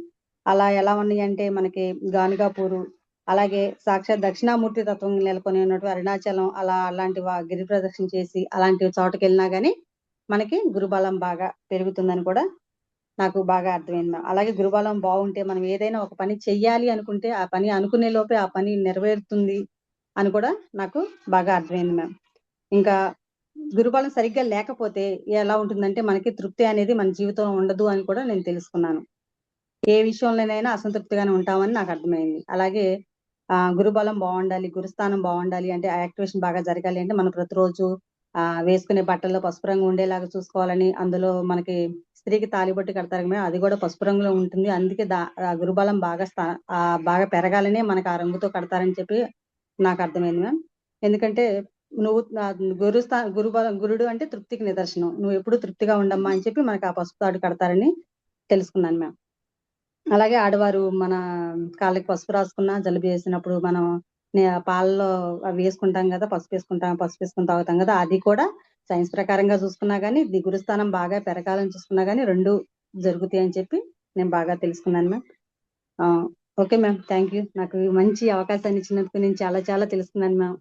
అలా ఎలా ఉన్నాయి అంటే మనకి గానుగాపూరు, అలాగే సాక్షాత్ దక్షిణామూర్తి తత్వం నెలకొని ఉన్నట్టు అరుణాచలం, అలాంటి గిరి ప్రదక్షిణ చేసి అలాంటి చోటకి వెళ్ళినా గానీ మనకి గురుబలం బాగా పెరుగుతుందని కూడా నాకు బాగా అర్థమైంది. అలాగే గురుబలం బాగుంటే మనం ఏదైనా ఒక పని చెయ్యాలి అనుకుంటే ఆ పని అనుకునే లోపే ఆ పని నెరవేరుతుంది అని కూడా నాకు బాగా అర్థమైంది మ్యామ్. ఇంకా గురుబలం సరిగ్గా లేకపోతే ఎలా ఉంటుందంటే మనకి తృప్తి అనేది మన జీవితంలో ఉండదు అని కూడా నేను తెలుసుకున్నాను. ఏ విషయంలోనైనా అసంతృప్తిగానే ఉంటామని నాకు అర్థమైంది. అలాగే గురుబలం బాగుండాలి, గురుస్థానం బాగుండాలి అంటే ఆ యాక్టివేషన్ బాగా జరగాలి అంటే మనం ప్రతిరోజు వేసుకునే బట్టల్లో పసుపు రంగు ఉండేలాగా చూసుకోవాలని, అందులో మనకి స్త్రీకి తాళిబొట్టు కడతారు కదా, అది కూడా పసుపు రంగులో ఉంటుంది. అందుకే గురుబలం బాగా పెరగాలనే మనకు ఆ రంగుతో కడతారని చెప్పి నాకు అర్థమైంది మ్యామ్. ఎందుకంటే నువ్వు గురుడు అంటే తృప్తికి నిదర్శనం. నువ్వు ఎప్పుడు తృప్తిగా ఉండమ్మా అని చెప్పి మనకి ఆ పసుపు తాడు కడతారని తెలుసుకున్నాను మ్యామ్. అలాగే ఆడవారు మన కాళ్ళకి పసుపు రాసుకున్నా, జలుబు చేసినప్పుడు మనం పాలలో అవి వేసుకుంటాం కదా, పసుపు వేసుకుని తాగుతాం కదా, అది కూడా సైన్స్ ప్రకారంగా చూసుకున్నా గానీ గురుస్థానం బాగా పెరగాలని చూసుకున్నా గానీ రెండు జరుగుతాయి అని చెప్పి నేను బాగా తెలుసుకున్నాను ma'am. Okay ma'am, thank you. నాకు మంచి అవకాశాన్ని ఇచ్చినందుకు నేను చాలా చాలా తెలుసుకున్నాను మ్యామ్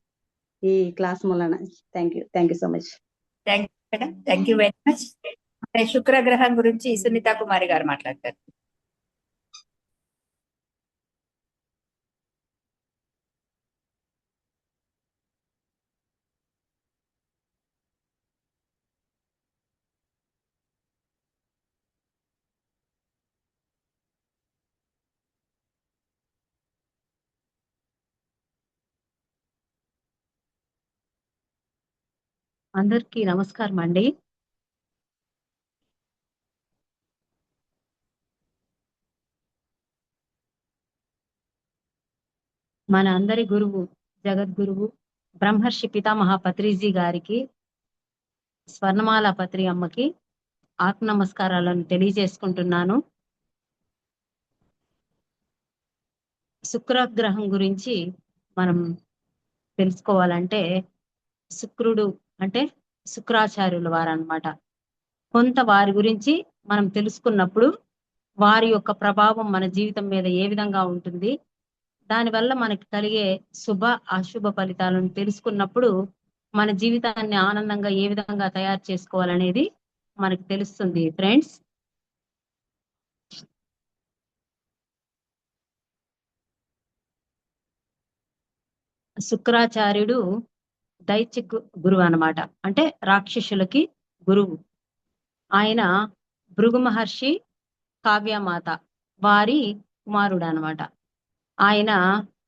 ఈ క్లాస్ మూలన. Thank you so much. Thank you very much. శుక్రగ్రహం గురించి సునీత కుమారి గారు మాట్లాడతారు. అందరికీ నమస్కారం అండి. మన అందరి గురువు, జగద్గురువు బ్రహ్మర్షి పితామహ పత్రిజీ గారికి స్వర్ణమాల పత్రి అమ్మకి ఆత్మ నమస్కారాలను తెలియజేసుకుంటున్నాను. శుక్రగ్రహం గురించి మనం తెలుసుకోవాలంటే శుక్రుడు అంటే శుక్రాచార్యుల వారు అన్నమాట. కొంత వారి గురించి మనం తెలుసుకున్నప్పుడు వారి యొక్క ప్రభావం మన జీవితం మీద ఏ విధంగా ఉంటుంది, దానివల్ల మనకి కలిగే శుభ అశుభ ఫలితాలను తెలుసుకున్నప్పుడు మన జీవితాన్ని ఆనందంగా ఏ విధంగా తయారు చేసుకోవాలనేది మనకు తెలుస్తుంది ఫ్రెండ్స్. శుక్రాచార్యుడు దైత్య గురువు అన్నమాట, అంటే రాక్షసులకి గురువు. ఆయన భృగు మహర్షి కావ్యమాత వారి కుమారుడు అన్నమాట. ఆయన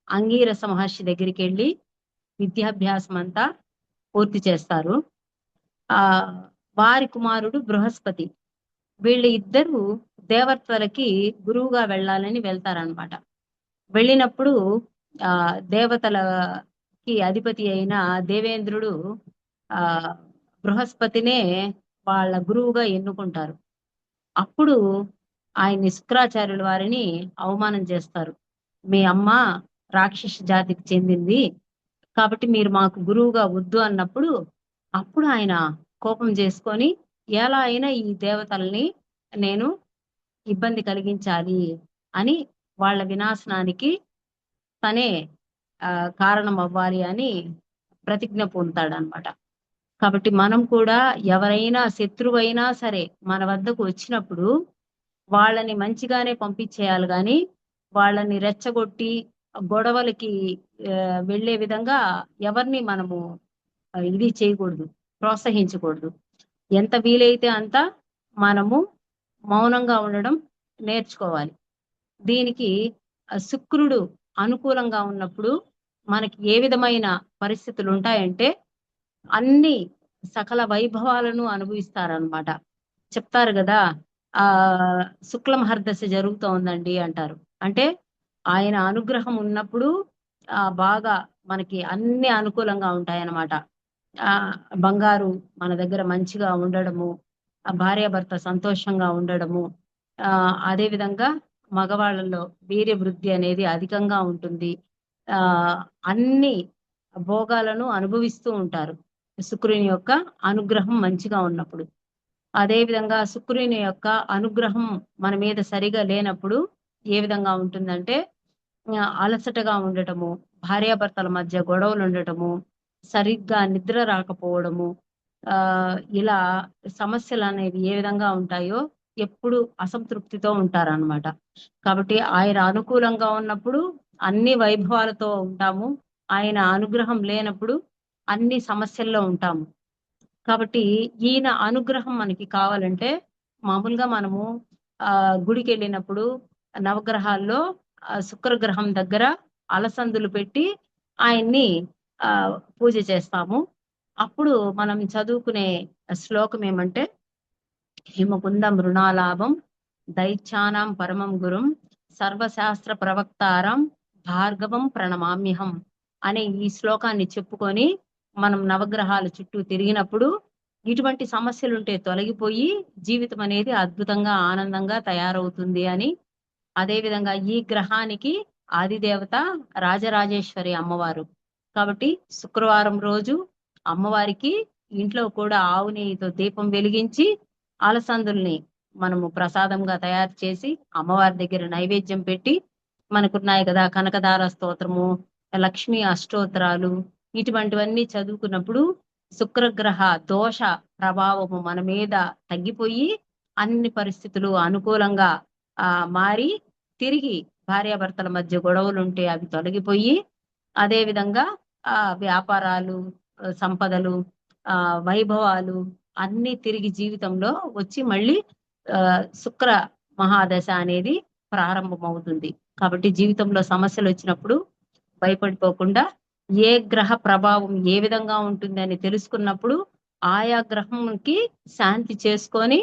అంగీరస మహర్షి దగ్గరికి వెళ్ళి విద్యాభ్యాసం అంతా పూర్తి చేస్తారు. వారి కుమారుడు బృహస్పతి. వీళ్ళు ఇద్దరు దేవతలకి గురువుగా వెళ్ళాలని వెళ్తారనమాట. వెళ్ళినప్పుడు దేవతలకి అధిపతి అయిన దేవేంద్రుడు బృహస్పతినే వాళ్ళ గురువుగా ఎన్నుకుంటారు. అప్పుడు ఆయన్ని శుక్రాచార్యుల వారిని అవమానం చేస్తారు. మీ అమ్మ రాక్షస జాతికి చెందింది కాబట్టి మీరు మాకు గురువుగా వద్దు అన్నప్పుడు అప్పుడు ఆయన కోపం చేసుకొని ఎలా అయినా ఈ దేవతల్ని నేను ఇబ్బంది కలిగించాలి అని వాళ్ళ వినాశనానికి తనే కారణం అవ్వాలి అని ప్రతిజ్ఞ పొందుతాడనమాట. కాబట్టి మనం కూడా ఎవరైనా శత్రువైనా సరే మన వద్దకు వచ్చినప్పుడు వాళ్ళని మంచిగానే పంపించేయాలి, కానీ వాళ్ళని రెచ్చగొట్టి గొడవలకి వెళ్ళే విధంగా ఎవరిని మనము ఇది చేయకూడదు, ప్రోత్సహించకూడదు. ఎంత వీలైతే అంత మనము మౌనంగా ఉండడం నేర్చుకోవాలి. దీనికి శుక్రుడు అనుకూలంగా ఉన్నప్పుడు మనకి ఏ విధమైన పరిస్థితులు ఉంటాయంటే అన్ని సకల వైభవాలను అనుభవిస్తారనమాట. చెప్తారు కదా, శుక్లమహర్దశ జరుగుతోందండి అంటారు. అంటే ఆయన అనుగ్రహం ఉన్నప్పుడు బాగా మనకి అన్ని అనుకూలంగా ఉంటాయన్నమాట. బంగారు మన దగ్గర మంచిగా ఉండడము, భార్యాభర్త సంతోషంగా ఉండడము, అదే విధంగా మగవాళ్ళలో వీర్య వృద్ధి అనేది అధికంగా ఉంటుంది. అన్ని భోగాలను అనుభవిస్తూ ఉంటారు శుక్రుని యొక్క అనుగ్రహం మంచిగా ఉన్నప్పుడు. అదే విధంగా శుక్రుని యొక్క అనుగ్రహం మన మీద సరిగా లేనప్పుడు ఏ విధంగా ఉంటుందంటే అలసటగా ఉండటము, భార్యాభర్తల మధ్య గొడవలు ఉండటము, సరిగ్గా నిద్ర రాకపోవడము, ఇలా సమస్యలు అనేవి ఏ విధంగా ఉంటాయో ఎప్పుడు అసంతృప్తితో ఉంటారన్నమాట. కాబట్టి ఆయన అనుకూలంగా ఉన్నప్పుడు అన్ని వైభవాలతో ఉంటాము, ఆయన అనుగ్రహం లేనప్పుడు అన్ని సమస్యల్లో ఉంటాము. కాబట్టి ఈయన అనుగ్రహం మనకి కావాలంటే మామూలుగా మనము గుడికి వెళ్ళినప్పుడు నవగ్రహాల్లో శుక్రగ్రహం దగ్గర అలసందులు పెట్టి ఆయన్ని పూజ చేస్తాము. అప్పుడు మనం చదువుకునే శ్లోకం ఏమంటే హిమకుంద మృణాలాభం దైత్యానాం పరమం గురుం సర్వశాస్త్ర ప్రవక్తారం భార్గవం ప్రణమామ్యహం అనే ఈ శ్లోకాన్ని చెప్పుకొని మనం నవగ్రహాల చుట్టూ తిరిగినప్పుడు ఇటువంటి సమస్యలుంటే తొలగిపోయి జీవితం అనేది అద్భుతంగా ఆనందంగా తయారవుతుంది అని. అదేవిధంగా ఈ గ్రహానికి ఆదిదేవత రాజరాజేశ్వరి అమ్మవారు. కాబట్టి శుక్రవారం రోజు అమ్మవారికి ఇంట్లో కూడా ఆవు నెయ్యితో దీపం వెలిగించి అలసందుల్ని మనము ప్రసాదంగా తయారు చేసి అమ్మవారి దగ్గర నైవేద్యం పెట్టి, మనకున్నాయి కదా కనకదార స్తోత్రము, లక్ష్మీ అష్టోత్తరాలు, ఇటువంటివన్నీ చదువుకున్నప్పుడు శుక్రగ్రహ దోష ప్రభావము మన మీద తగ్గిపోయి అన్ని పరిస్థితులు అనుకూలంగా మారి తిరిగి భార్యాభర్తల మధ్య గొడవలు ఉంటే అవి తొలగిపోయి, అదే విధంగా వ్యాపారాలు, సంపదలు, వైభవాలు అన్ని తిరిగి జీవితంలో వచ్చి మళ్ళీ శుక్ర మహాదశ అనేది ప్రారంభమవుతుంది. కాబట్టి జీవితంలో సమస్యలు వచ్చినప్పుడు భయపడిపోకుండా ఏ గ్రహ ప్రభావం ఏ విధంగా ఉంటుంది అని తెలుసుకున్నప్పుడు ఆయా గ్రహంకి శాంతి చేసుకొని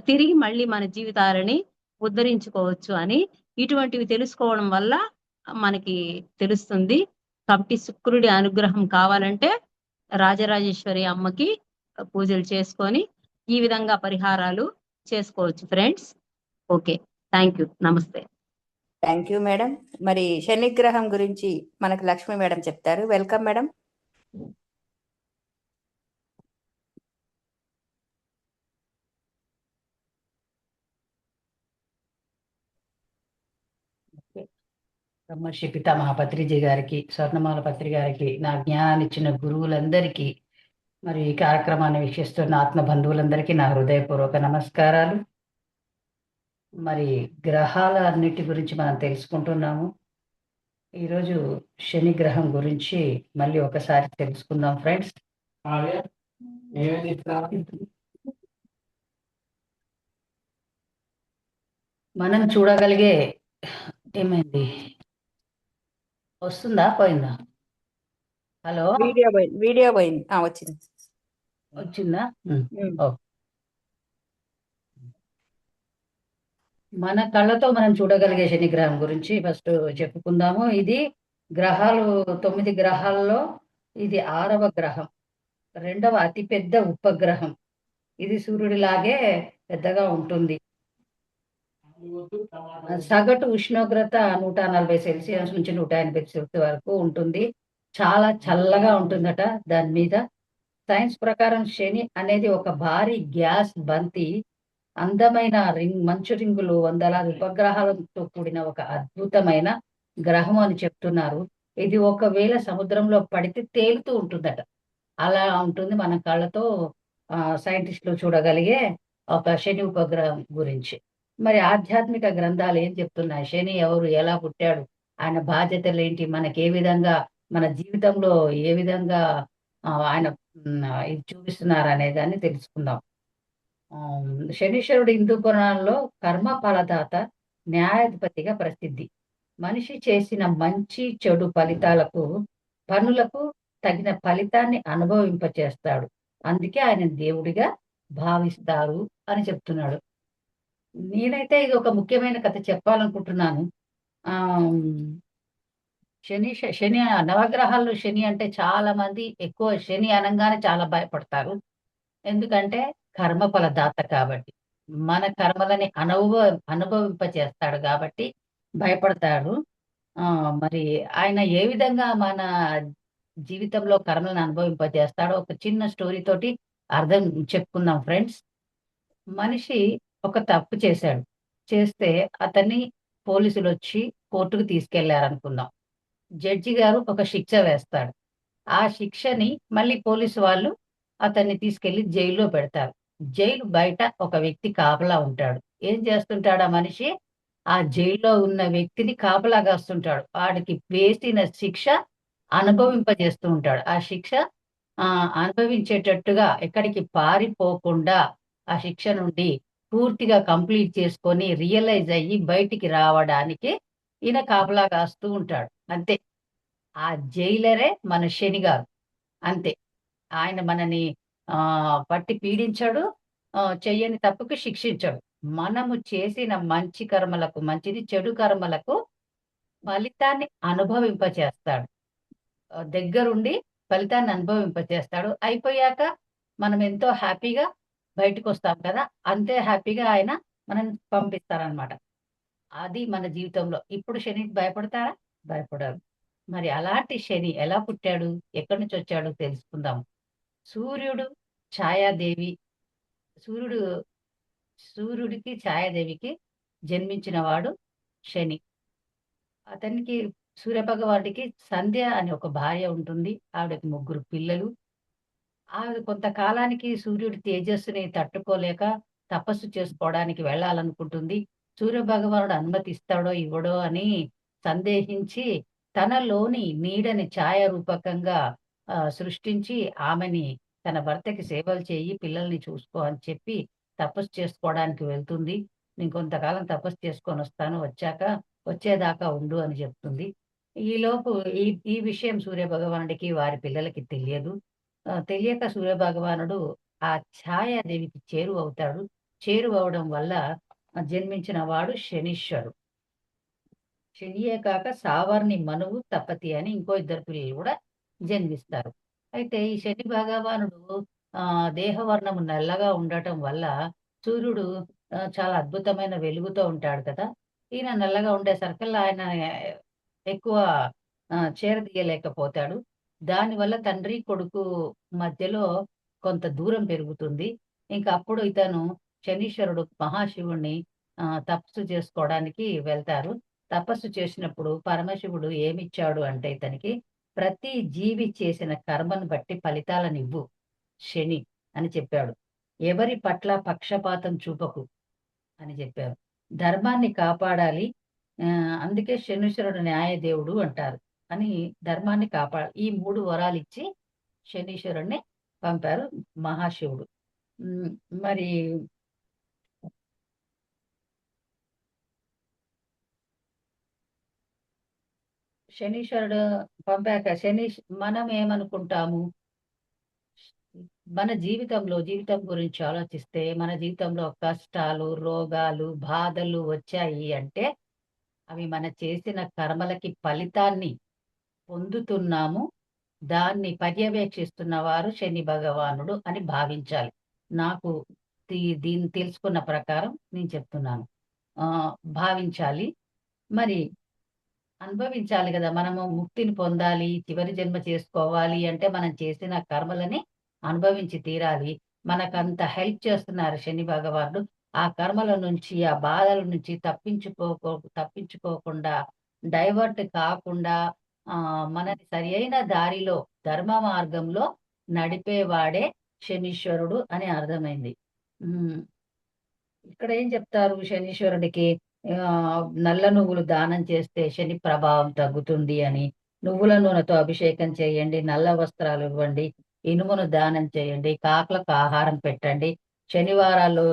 తిరిగి మళ్ళీ మన జీవితాలని ఉద్ధరించుకోవచ్చు అని ఇటువంటివి తెలుసుకోవడం వల్ల మనకి తెలుస్తుంది. కాబట్టి శుక్రుడి అనుగ్రహం కావాలంటే రాజరాజేశ్వరి అమ్మకి పూజలు చేసుకొని ఈ విధంగా పరిహారాలు చేసుకోవచ్చు ఫ్రెండ్స్. ఓకే, థ్యాంక్ యూ, నమస్తే. Thank you madam. మరి శనిగ్రహం గురించి మనకు లక్ష్మి మేడం చెప్తారు. Welcome madam. బ్రహ్మర్షి పితామహ పత్రిజీ గారికి, స్వర్ణమాల పత్రి గారికి, నా జ్ఞానాన్ని ఇచ్చిన గురువులందరికీ, మరి ఈ కార్యక్రమాన్ని వీక్షిస్తున్న ఆత్మ బంధువులందరికీ నా హృదయపూర్వక నమస్కారాలు. మరి గ్రహాల అన్నిటి గురించి మనం తెలుసుకుంటున్నాము. ఈరోజు శని గ్రహం గురించి మళ్ళీ ఒకసారి తెలుసుకుందాం ఫ్రెండ్స్. మనం చూడగలిగే ఏమైంది, వస్తుందా పోయిందా? హలో, వీడియో పోయింది. వచ్చింది. వచ్చిందా? ఓకే. మన కళ్ళతో మనం చూడగలిగే శని గ్రహం గురించి ఫస్ట్ చెప్పుకుందాము. ఇది గ్రహాలు 9 గ్రహాల్లో ఇది 6వ గ్రహం, 2వ అతిపెద్ద ఉపగ్రహం. ఇది సూర్యుడిలాగే పెద్దగా ఉంటుంది. సగటు ఉష్ణోగ్రత 140 సెల్సియస్ నుంచి 180 సెల్సియస్ వరకు ఉంటుంది. చాలా చల్లగా ఉంటుందట దాని మీద. సైన్స్ ప్రకారం శని అనేది ఒక భారీ గ్యాస్ బంతి, అందమైన మంచు రింగులు, వందలాది ఉపగ్రహాలతో కూడిన ఒక అద్భుతమైన గ్రహం అని చెప్తున్నారు. ఇది ఒకవేళ సముద్రంలో పడితే తేలుతూ ఉంటుందట. అలా ఉంటుంది మన కళ్ళతో సైంటిస్టులు చూడగలిగే ఒక శని ఉపగ్రహం గురించి. మరి ఆధ్యాత్మిక గ్రంథాలు ఏం చెప్తున్నాయి? శని ఎవరు, ఎలా పుట్టాడు, ఆయన బాధ్యతలు ఏంటి, మనకి ఏ విధంగా మన జీవితంలో ఏ విధంగా ఆయన ఇది చూపిస్తున్నారు అనే దాన్ని తెలుసుకుందాం. శనీశ్వరుడు హిందూ పురాణంలో కర్మ ఫలదాత, న్యాయాధిపతిగా ప్రసిద్ధి. మనిషి చేసిన మంచి చెడు పనులకు తగిన ఫలితాన్ని అనుభవింపచేస్తాడు. అందుకే ఆయన దేవుడిగా భావిస్తారు అని చెప్తున్నాడు. నేనైతే ఇది ఒక ముఖ్యమైన కథ చెప్పాలనుకుంటున్నాను. శని నవగ్రహాల్లో శని అంటే చాలా మంది ఎక్కువ శని అనగానే చాలా భయపడతారు. ఎందుకంటే కర్మ ఫలదాత కాబట్టి, మన కర్మలని అనుభవింపచేస్తాడు కాబట్టి భయపడతాడు. మరి ఆయన ఏ విధంగా మన జీవితంలో కర్మలను అనుభవింపజేస్తాడో ఒక చిన్న స్టోరీ తోటి అర్థం చెప్పుకుందాం ఫ్రెండ్స్. మనిషి ఒక తప్పు చేస్తే అతన్ని పోలీసులు వచ్చి కోర్టుకు తీసుకెళ్లారనుకుందాం. జడ్జి గారు ఒక శిక్ష వేస్తాడు. ఆ శిక్షని మళ్ళీ పోలీసు వాళ్ళు అతన్ని తీసుకెళ్లి జైల్లో పెడతారు. జైలు బయట ఒక వ్యక్తి కాపలా ఉంటాడు. ఏం చేస్తుంటాడు ఆ మనిషి? ఆ జైల్లో ఉన్న వ్యక్తిని కాపలా కాస్తుంటాడు. వాడికి వేసిన శిక్ష అనుభవింపజేస్తూ ఉంటాడు. ఆ శిక్ష అనుభవించేటట్టుగా ఎక్కడికి పారిపోకుండా ఆ శిక్ష నుండి పూర్తిగా కంప్లీట్ చేసుకొని రియలైజ్ అయ్యి బయటికి రావడానికి ఈయన కాపలా కాస్తూ ఉంటాడు. అంతే. ఆ జైలరే మన శని గారు. అంతే. ఆయన మనని పట్టి పీడించాడు, చెయ్యని తప్పుకు శిక్షించాడు. మనము చేసిన మంచి కర్మలకు మంచిది, చెడు కర్మలకు ఫలితాన్ని అనుభవింపచేస్తాడు. దగ్గరుండి ఫలితాన్ని అనుభవింపచేస్తాడు. అయిపోయాక మనం ఎంతో హ్యాపీగా బయటకు వస్తాం కదా, అంతే హ్యాపీగా ఆయన మనం పంపిస్తారనమాట. అది మన జీవితంలో. ఇప్పుడు శనికి భయపడతారా? భయపడరు. మరి అలాంటి శని ఎలా పుట్టాడు, ఎక్కడి నుంచి వచ్చాడు తెలుసుకుందాం. సూర్యుడికి ఛాయాదేవికి జన్మించిన వాడు శని. అతనికి సూర్యభగవానుడికి సంధ్య అనే ఒక భార్య ఉంటుంది. ఆవిడకి 3 పిల్లలు. ఆవిడ కొంతకాలానికి సూర్యుడి తేజస్సుని తట్టుకోలేక తపస్సు చేసుకోవడానికి వెళ్ళాలనుకుంటుంది. సూర్యభగవానుడు అనుమతిస్తాడో ఇవ్వడో అని సందేహించి తనలోని నీడని ఛాయ రూపకంగా సృష్టించి ఆమెని తన భర్తకి సేవలు చేయి, పిల్లల్ని చూసుకో అని చెప్పి తపస్సు చేసుకోవడానికి వెళ్తుంది. నేను కొంతకాలం తపస్సు చేసుకొని వస్తాను, వచ్చేదాకా ఉండు అని చెప్తుంది. ఈలోపు ఈ విషయం సూర్యభగవానుడికి వారి పిల్లలకి తెలియదు. తెలియక సూర్యభగవానుడు ఆ ఛాయాదేవికి చేరువవుతాడు. చేరువవడం వల్ల జన్మించిన వాడు శనీశ్వరుడు. శనియే కాక సావర్ణి, మనువు, తపతి అని ఇంకో 2 పిల్లలు కూడా జన్మిస్తారు. అయితే ఈ శని భగవానుడు దేహవర్ణము నల్లగా ఉండటం వల్ల సూర్యుడు చాలా అద్భుతమైన వెలుగుతో ఉంటాడు కదా! ఈయన నల్లగా ఉండేసరికల్లా ఆయన ఎక్కువ చేరదీయలేకపోతాడు. దానివల్ల తండ్రి, కొడుకు మధ్యలో కొంత దూరం పెరుగుతుంది. ఇంక అప్పుడు ఇతను శనీశ్వరుడు మహాశివుడిని తపస్సు చేసుకోవడానికి వెళ్తారు. తపస్సు చేసినప్పుడు పరమశివుడు ఏమిచ్చాడు అంటే ఇతనికి, "ప్రతి జీవి చేసిన కర్మను బట్టి ఫలితాలనివ్వు శని" అని చెప్పాడు. "ఎవరి పట్ల పక్షపాతం చూపకు" అని చెప్పారు. ధర్మాన్ని కాపాడాలి. అందుకే శనీశ్వరుడు న్యాయదేవుడు అంటారు. అని ధర్మాన్ని ఈ 3 వరాలిచ్చి శనీశ్వరుడిని పంపారు మహాశివుడు. మరి శనీశ్వరుడు పంపాక మనం ఏమనుకుంటాము? మన జీవితం గురించి ఆలోచిస్తే మన జీవితంలో కష్టాలు, రోగాలు, బాధలు వచ్చాయి అంటే అవి మన చేసిన కర్మలకి ఫలితాన్ని పొందుతున్నాము. దాన్ని పర్యవేక్షిస్తున్న వారు శని భగవానుడు అని భావించాలి. నాకు దీన్ని తెలుసుకున్న ప్రకారం నేను చెప్తున్నాను. భావించాలి. మరి అనుభవించాలి గదా! మనము ముక్తిని పొందాలి, చివరి జన్మ చేసుకోవాలి అంటే మనం చేసిన కర్మలని అనుభవించి తీరాలి. మనకంత హెల్ప్ చేస్తున్నారు శని భగవానుడు. ఆ కర్మల నుంచి, ఆ బాధల నుంచి తప్పించుకోకుండా, డైవర్ట్ కాకుండా మనని సరియైన దారిలో, ధర్మ మార్గంలో నడిపేవాడే శనీశ్వరుడు అని అర్థమైంది. ఇక్కడ ఏం చెప్తారు శనీశ్వరుడికి? నల్ల నువ్వులు దానం చేస్తే శని ప్రభావం తగ్గుతుంది అని, నువ్వుల నూనెతో అభిషేకం చేయండి, నల్ల వస్త్రాలు ఇవ్వండి, ఇనుమును దానం చేయండి, కాకులకు ఆహారం పెట్టండి, శనివారాలు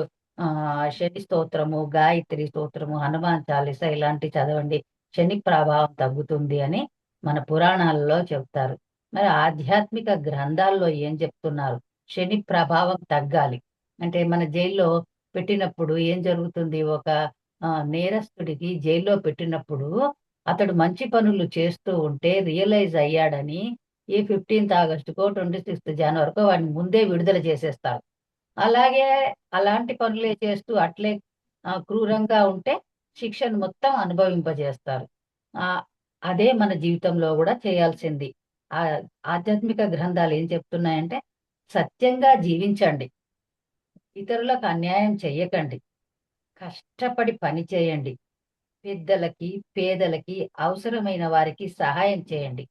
శని స్తోత్రము, గాయత్రి స్తోత్రము, హనుమాన్ చాలీస ఇలాంటివి చదవండి, శని ప్రభావం తగ్గుతుంది అని మన పురాణాలలో చెప్తారు. మరి ఆధ్యాత్మిక గ్రంథాల్లో ఏం చెప్తున్నారు? శని ప్రభావం తగ్గాలి అంటే మన జైల్లో పెట్టినప్పుడు ఏం జరుగుతుంది? ఒక నేరస్తుడికి జైల్లో పెట్టినప్పుడు అతడు మంచి పనులు చేస్తూ ఉంటే రియలైజ్ అయ్యాడని ఈ 15th ఆగస్టుకో 26th జనవరికో వాడిని ముందే విడుదల చేసేస్తారు. అలాగే అలాంటి పనులే చేస్తూ అట్లే క్రూరంగా ఉంటే శిక్షను మొత్తం అనుభవింపజేస్తారు. అదే మన జీవితంలో కూడా చేయాల్సింది. ఆధ్యాత్మిక గ్రంథాలు ఏం చెప్తున్నాయంటే సత్యంగా జీవించండి, ఇతరులకు అన్యాయం చెయ్యకండి, కష్టపడి పని చేయండి, పెద్దలకి, పేదలకి, అవసరమైన వారికి సహాయం చేయండి.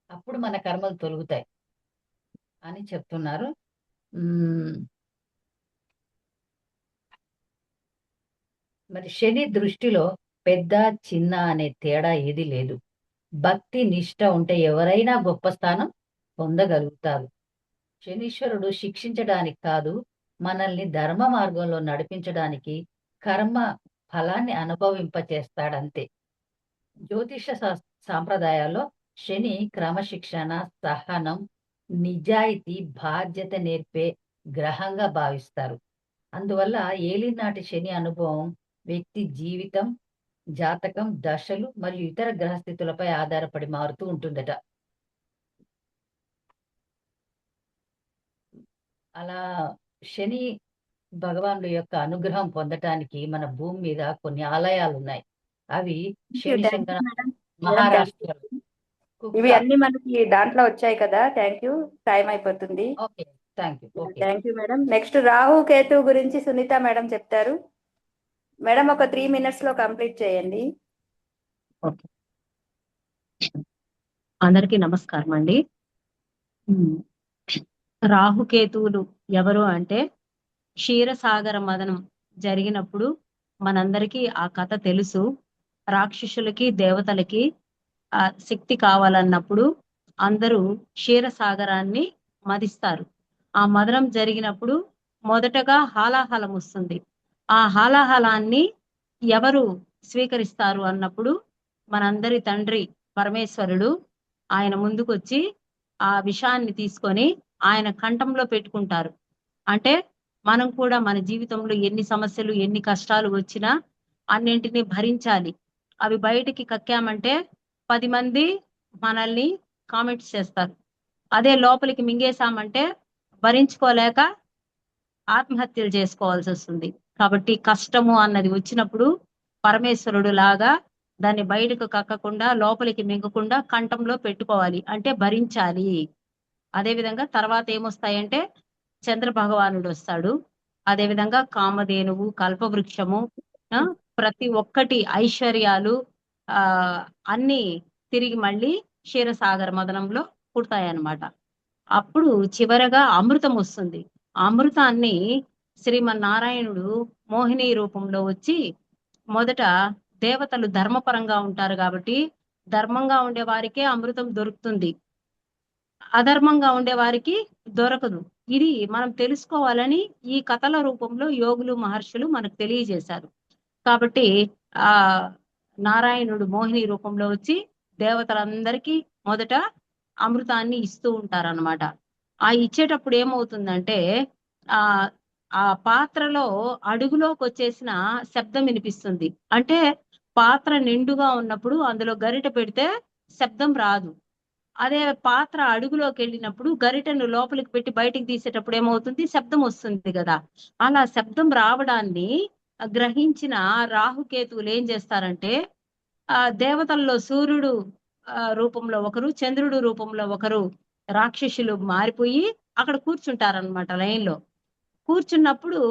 అప్పుడు మన కర్మలు తొలుగుతాయి అని చెప్తున్నారు. మరి శని దృష్టిలో పెద్ద, చిన్న అనే తేడా ఏది లేదు. భక్తి, నిష్ట ఉంటే ఎవరైనా గొప్ప స్థానం పొందగలుగుతారు. శనీశ్వరుడు శిక్షించడానికి కాదు, మనల్ని ధర్మ మార్గంలో నడిపించడానికి కర్మ ఫలాన్ని అనుభవింపచేస్తాడంతే. జ్యోతిష సాంప్రదాయాల్లో శని క్రమశిక్షణ, సహనం, నిజాయితీ, బాధ్యత నేర్పే గ్రహంగా భావిస్తారు. అందువల్ల ఏలినాటి శని అనుభవం వ్యక్తి జీవితం, జాతకం, దశలు మరియు ఇతర గ్రహస్థితులపై ఆధారపడి మారుతూ ఉంటుందట. అలా శని భగవానుడు యొక్క అనుగ్రహం పొందటానికి మన భూమి మీద కొన్ని ఆలయాలు ఉన్నాయి. అవి శని శంకర మహారాష్ట్ర. ఇవి అన్ని మనకి దాంట్లో వచ్చాయి కదా. Thank you. టైం అయిపోతుంది. Okay, thank you. Thank you madam. Next Rahu Ketu గురించి సునీత మేడం చెప్తారు. మేడం ఒక 3 minutes లో కంప్లీట్ చేయండి. ఓకే, అందరికీ నమస్కారం అండి. రాహుకేతువులు ఎవరు అంటే క్షీరసాగర మదనం జరిగినప్పుడు మనందరికీ ఆ కథ తెలుసు. రాక్షసులకి, దేవతలకి ఆ శక్తి కావాలన్నప్పుడు అందరూ క్షీరసాగరాన్ని మదిస్తారు. ఆ మదనం జరిగినప్పుడు మొదటగా హాలాహలం వస్తుంది. ఆ హాలాహలాన్ని ఎవరు స్వీకరిస్తారు అన్నప్పుడు మనందరి తండ్రి పరమేశ్వరుడు ఆయన ముందుకొచ్చి ఆ విషాన్ని తీసుకొని ఆయన కంఠంలో పెట్టుకుంటారు. అంటే మనం కూడా మన జీవితంలో ఎన్ని సమస్యలు, ఎన్ని కష్టాలు వచ్చినా అన్నింటినీ భరించాలి. అవి బయటికి కక్కామంటే 10 మంది మనల్ని కామెంట్స్ చేస్తారు. అదే లోపలికి మింగేశామంటే భరించుకోలేక ఆత్మహత్యలు చేసుకోవాల్సి వస్తుంది. కాబట్టి కష్టము అన్నది వచ్చినప్పుడు పరమేశ్వరుడు లాగా దాన్ని బయటకు కక్కకుండా లోపలికి మింగకుండా కంఠంలో పెట్టుకోవాలి, అంటే భరించాలి. అదేవిధంగా తర్వాత ఏమొస్తాయంటే చంద్ర భగవానుడు వస్తాడు, అదేవిధంగా కామధేనువు, కల్పవృక్షము, ప్రతి ఒక్కటి ఐశ్వర్యాలు అన్ని తిరిగి మళ్ళీ క్షీరసాగర మదనంలో పుడతాయన్నమాట. అప్పుడు చివరగా అమృతం వస్తుంది. అమృతాన్ని శ్రీమన్నారాయణుడు మోహిని రూపంలో వచ్చి, మొదట దేవతలు ధర్మపరంగా ఉంటారు కాబట్టి ధర్మంగా ఉండే వారికే అమృతం దొరుకుతుంది, అధర్మంగా ఉండే వారికి దొరకదు. ఇది మనం తెలుసుకోవాలని ఈ కథల రూపంలో యోగులు మహర్షులు మనకు తెలియజేశారు. కాబట్టి ఆ నారాయణుడు మోహిని రూపంలో వచ్చి దేవతలందరికీ మొదట అమృతాన్ని ఇస్తూ ఉంటారన్నమాట. ఆ ఇచ్చేటప్పుడు ఏమవుతుందంటే ఆ పాత్రలో అడుగులోకి వచ్చేసిన శబ్దం వినిపిస్తుంది. అంటే పాత్ర నిండుగా ఉన్నప్పుడు అందులో గరిట పెడితే శబ్దం రాదు. అదే పాత్ర అడుగులోకి వెళ్ళినప్పుడు గరిటెను లోపలికి పెట్టి బయటికి తీసేటప్పుడు ఏమవుతుంది, శబ్దం వస్తుంది కదా. అలా శబ్దం రావడాన్ని గ్రహించిన రాహుకేతువులు ఏం చేస్తారంటే దేవతల్లో సూర్యుడు రూపంలో ఒకరు, చంద్రుడు రూపంలో ఒకరు రాక్షసులు మారిపోయి అక్కడ కూర్చుంటారనమాట. లైన్లో కూర్చున్నప్పుడు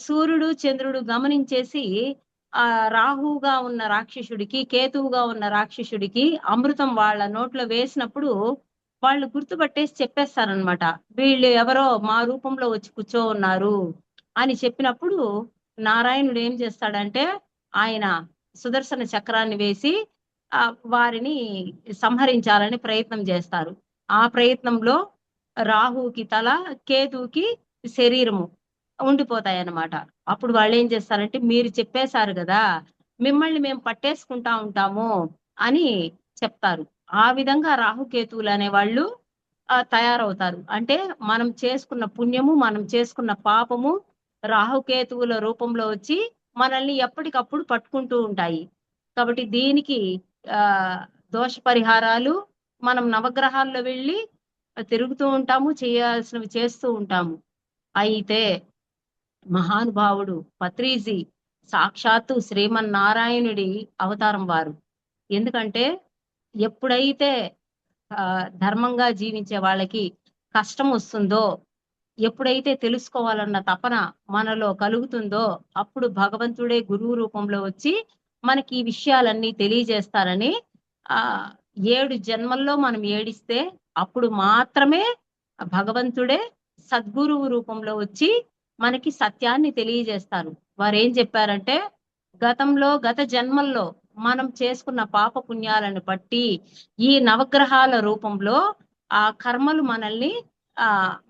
సూర్యుడు చంద్రుడు గమనించేసి రాహువుగా ఉన్న రాక్షసుడికి, కేతువుగా ఉన్న రాక్షసుడికి అమృతం వాళ్ళ నోట్లో వేసినప్పుడు వాళ్ళు గుర్తుపట్టేసి చెప్పేస్తారనమాట, వీళ్ళు ఎవరో మా రూపంలో వచ్చి కూర్చో ఉన్నారు అని చెప్పినప్పుడు నారాయణుడు ఏం చేస్తాడంటే ఆయన సుదర్శన చక్రాన్ని వేసి వారిని సంహరించాలని ప్రయత్నం చేస్తారు. ఆ ప్రయత్నంలో రాహుకి తల, కేతువుకి శరీరము ఉండిపోతాయన్నమాట. అప్పుడు వాళ్ళు ఏం చేస్తారంటే, మీరు చెప్పేశారు కదా, మిమ్మల్ని మేము పట్టేసుకుంటా ఉంటాము అని చెప్తారు. ఆ విధంగా రాహుకేతువులు అనే వాళ్ళు తయారవుతారు. అంటే మనం చేసుకున్న పుణ్యము, మనం చేసుకున్న పాపము రాహుకేతువుల రూపంలో వచ్చి మనల్ని ఎప్పటికప్పుడు పట్టుకుంటూ ఉంటాయి. కాబట్టి దీనికి దోష పరిహారాలు మనం నవగ్రహాల్లో వెళ్ళి తిరుగుతూ ఉంటాము, చేయాల్సినవి చేస్తూ ఉంటాము. అయితే మహానుభావుడు పత్రిజీ సాక్షాత్తు శ్రీమన్నారాయణుడి అవతారం వారు. ఎందుకంటే ఎప్పుడైతే ధర్మంగా జీవించే వాళ్ళకి కష్టం వస్తుందో, ఎప్పుడైతే తెలుసుకోవాలన్న తపన మనలో కలుగుతుందో, అప్పుడు భగవంతుడే గురువు రూపంలో వచ్చి మనకి ఈ విషయాలన్నీ తెలియజేస్తారని 7 జన్మల్లో మనం ఏడిస్తే అప్పుడు మాత్రమే భగవంతుడే సద్గురువు రూపంలో వచ్చి మనకి సత్యాన్ని తెలియజేస్తారు. వారు ఏం చెప్పారంటే, గత జన్మల్లో మనం చేసుకున్న పాప పుణ్యాలను బట్టి ఈ నవగ్రహాల రూపంలో ఆ కర్మలు మనల్ని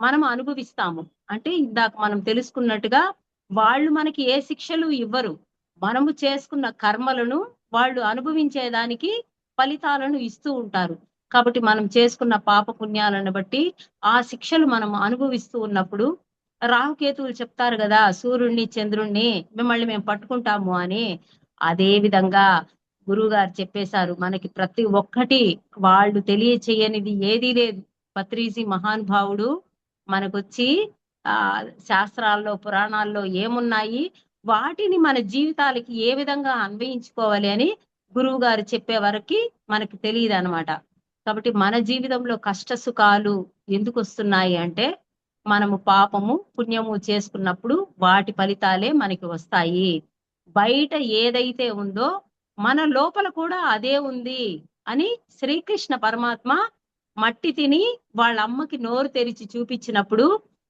మనం అనుభవిస్తాము. అంటే ఇందాక మనం తెలుసుకున్నట్టుగా వాళ్ళు మనకి ఏ శిక్షలు ఇవ్వరు, మనము చేసుకున్న కర్మలను వాళ్ళు అనుభవించేదానికి ఫలితాలను ఇస్తూ ఉంటారు. కాబట్టి మనం చేసుకున్న పాప పుణ్యాలను బట్టి ఆ శిక్షలు మనం అనుభవిస్తూ ఉన్నప్పుడు రాహుకేతువులు చెప్తారు కదా, సూర్యుడిని చంద్రుణ్ణి మిమ్మల్ని మేము పట్టుకుంటాము అని. అదే విధంగా గురువు గారు చెప్పేశారు, మనకి ప్రతి ఒక్కటి వాళ్ళు తెలియచేయనిది ఏదీ లేదు. పత్రిజీ మహానుభావుడు మనకొచ్చి శాస్త్రాల్లో పురాణాల్లో ఏమున్నాయి వాటిని మన జీవితాలకి ఏ విధంగా అన్వయించుకోవాలి అని గురువు గారు చెప్పే వరకు మనకి తెలియదు అనమాట. కాబట్టి మన జీవితంలో కష్ట సుఖాలు ఎందుకు వస్తున్నాయి అంటే, మనము పాపము పుణ్యము చేసుకున్నప్పుడు వాటి ఫలితాలే మనకి వస్తాయి. బయట ఏదైతే ఉందో మన లోపల కూడా అదే ఉంది అని శ్రీకృష్ణ పరమాత్మ మట్టి తిని వాళ్ళ అమ్మకి నోరు తెరిచి చూపించినప్పుడు,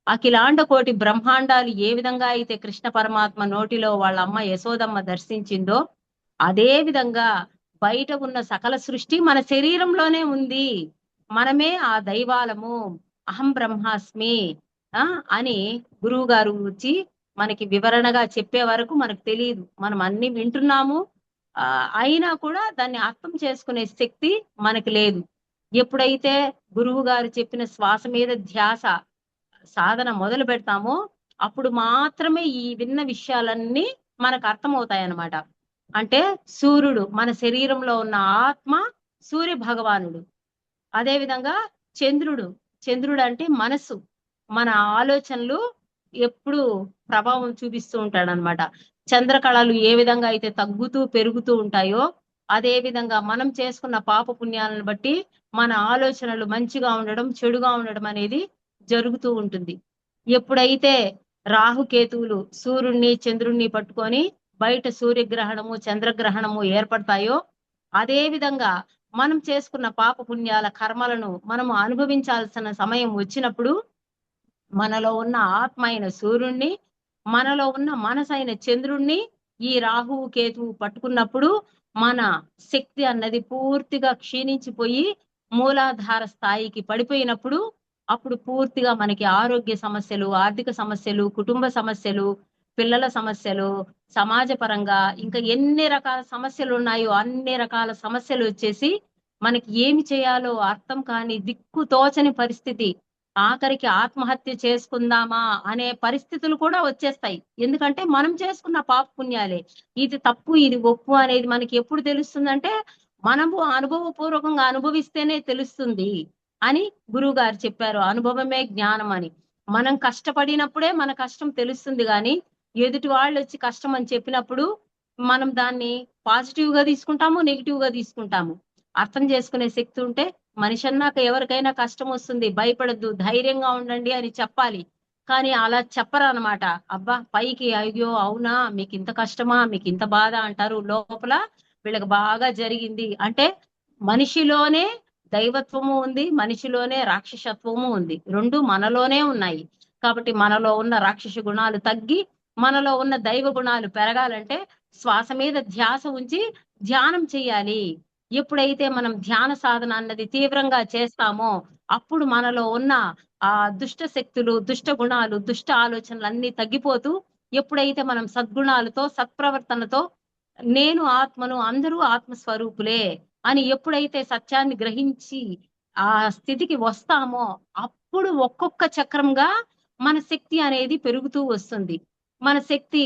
అఖిలాండ కోటి బ్రహ్మాండాలు ఏ విధంగా అయితే కృష్ణ పరమాత్మ నోటిలో వాళ్ళ అమ్మ యశోదమ్మ దర్శించిందో, అదే విధంగా బయట ఉన్న సకల సృష్టి మన శరీరంలోనే ఉంది. మనమే ఆ దైవాలము, అహం బ్రహ్మాస్మి అని గురువు గారు వచ్చి మనకి వివరణగా చెప్పే వరకు మనకు తెలియదు. మనం అన్ని వింటున్నాము, అయినా కూడా దాన్ని అర్థం చేసుకునే శక్తి మనకి లేదు. ఎప్పుడైతే గురువు గారు చెప్పిన శ్వాస మీద ధ్యాస సాధన మొదలు పెడతామో అప్పుడు మాత్రమే ఈ విన్న విషయాలన్నీ మనకు అర్థమవుతాయి అన్నమాట. అంటే సూర్యుడు మన శరీరంలో ఉన్న ఆత్మ సూర్య భగవానుడు, అదే విధంగా చంద్రుడు అంటే మనసు, మన ఆలోచనలు ఎప్పుడు ప్రభావం చూపిస్తూ ఉంటాడనమాట. చంద్రకళలు ఏ విధంగా అయితే తగ్గుతూ పెరుగుతూ ఉంటాయో అదే విధంగా మనం చేసుకున్న పాప పుణ్యాలను బట్టి మన ఆలోచనలు మంచిగా ఉండడం చెడుగా ఉండడం అనేది జరుగుతూ ఉంటుంది. ఎప్పుడైతే రాహుకేతువులు సూర్యుడిని చంద్రుణ్ణి పట్టుకొని బయట సూర్యగ్రహణము చంద్రగ్రహణము ఏర్పడతాయో అదే విధంగా మనం చేసుకున్న పాప పుణ్యాల కర్మలను మనము అనుభవించాల్సిన సమయం వచ్చినప్పుడు మనలో ఉన్న ఆత్మ అయిన సూర్యుణ్ణి మనలో ఉన్న మనసైన చంద్రుణ్ణి ఈ రాహువు కేతువు పట్టుకున్నప్పుడు మన శక్తి అన్నది పూర్తిగా క్షీణించిపోయి మూలాధార స్థాయికి పడిపోయినప్పుడు అప్పుడు పూర్తిగా మనకి ఆరోగ్య సమస్యలు ఆర్థిక సమస్యలు కుటుంబ సమస్యలు పిల్లల సమస్యలు సమాజ పరంగా ఇంకా ఎన్ని రకాల సమస్యలు ఉన్నాయో అన్ని రకాల సమస్యలు వచ్చేసి మనకి ఏమి చేయాలో అర్థం కాని దిక్కు తోచని పరిస్థితి ఆఖరికి ఆత్మహత్య చేసుకుందామా అనే పరిస్థితులు కూడా వచ్చేస్తాయి. ఎందుకంటే మనం చేసుకున్న పాప పుణ్యాలే. ఇది తప్పు ఇది ఒప్పు అనేది మనకి ఎప్పుడు తెలుస్తుందంటే మనము అనుభవపూర్వకంగా అనుభవిస్తేనే తెలుస్తుంది అని గురువు గారు చెప్పారు. అనుభవమే జ్ఞానం అని. మనం కష్టపడినప్పుడే మన కష్టం తెలుస్తుంది కానీ ఎదుటి వాళ్ళు వచ్చి కష్టం అని చెప్పినప్పుడు మనం దాన్ని పాజిటివ్ గా తీసుకుంటాము నెగిటివ్ గా తీసుకుంటాము. అర్థం చేసుకునే శక్తి ఉంటే మనిషి అన్నాక ఎవరికైనా కష్టం వస్తుంది భయపడద్దు ధైర్యంగా ఉండండి అని చెప్పాలి. కానీ అలా చెప్పరు అనమాట. అబ్బా పైకి అయ్యో అవునా మీకు ఇంత కష్టమా మీకు ఇంత బాధ అంటారు, లోపల వీళ్ళకి బాగా జరిగింది. అంటే మనిషిలోనే దైవత్వము ఉంది, మనిషిలోనే రాక్షసత్వము ఉంది. రెండు మనలోనే ఉన్నాయి. కాబట్టి మనలో ఉన్న రాక్షస గుణాలు తగ్గి మనలో ఉన్న దైవ గుణాలు పెరగాలంటే శ్వాస మీద ధ్యాస ఉంచి ధ్యానం చేయాలి. ఎప్పుడైతే మనం ధ్యాన సాధన అన్నది తీవ్రంగా చేస్తామో అప్పుడు మనలో ఉన్న ఆ దుష్ట శక్తులు దుష్ట గుణాలు దుష్ట ఆలోచనలు అన్ని తగ్గిపోతూ ఎప్పుడైతే మనం సద్గుణాలతో సత్ప్రవర్తనతో నేను ఆత్మను అందరూ ఆత్మస్వరూపులే అని ఎప్పుడైతే సత్యాన్ని గ్రహించి ఆ స్థితికి వస్తామో అప్పుడు ఒక్కొక్క చక్రంగా మన శక్తి అనేది పెరుగుతూ వస్తుంది. మన శక్తి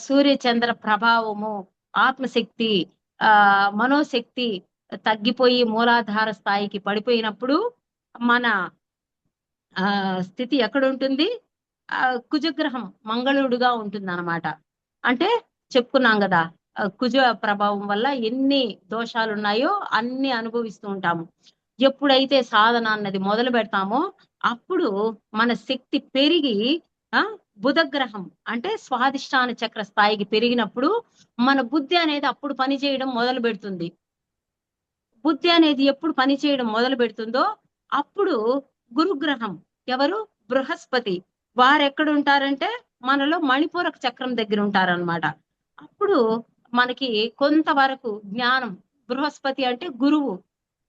సూర్య చంద్ర ప్రభావము ఆత్మశక్తి మనోశక్తి తగ్గిపోయి మూలాధార స్థాయికి పడిపోయినప్పుడు మన స్థితి ఎక్కడ ఉంటుంది? కుజగ్రహం మంగళుడుగా ఉంటుంది అన్నమాట. అంటే చెప్పుకున్నాం కదా కుజ ప్రభావం వల్ల ఎన్ని దోషాలు ఉన్నాయో అన్ని అనుభవిస్తూ ఉంటాము. ఎప్పుడైతే సాధన అన్నది మొదలు పెడతామో అప్పుడు మన శక్తి పెరిగి బుధగ్రహం అంటే స్వాదిష్టాన చక్ర స్థాయికి పెరిగినప్పుడు మన బుద్ధి అనేది అప్పుడు పని చేయడం మొదలు పెడుతుంది. బుద్ధి అనేది ఎప్పుడు పని చేయడం మొదలు పెడుతుందో అప్పుడు గురుగ్రహం ఎవరు బృహస్పతి వారు ఎక్కడ ఉంటారంటే మనలో మణిపూరక చక్రం దగ్గర ఉంటారన్నమాట. అప్పుడు మనకి కొంతవరకు జ్ఞానం బృహస్పతి అంటే గురువు.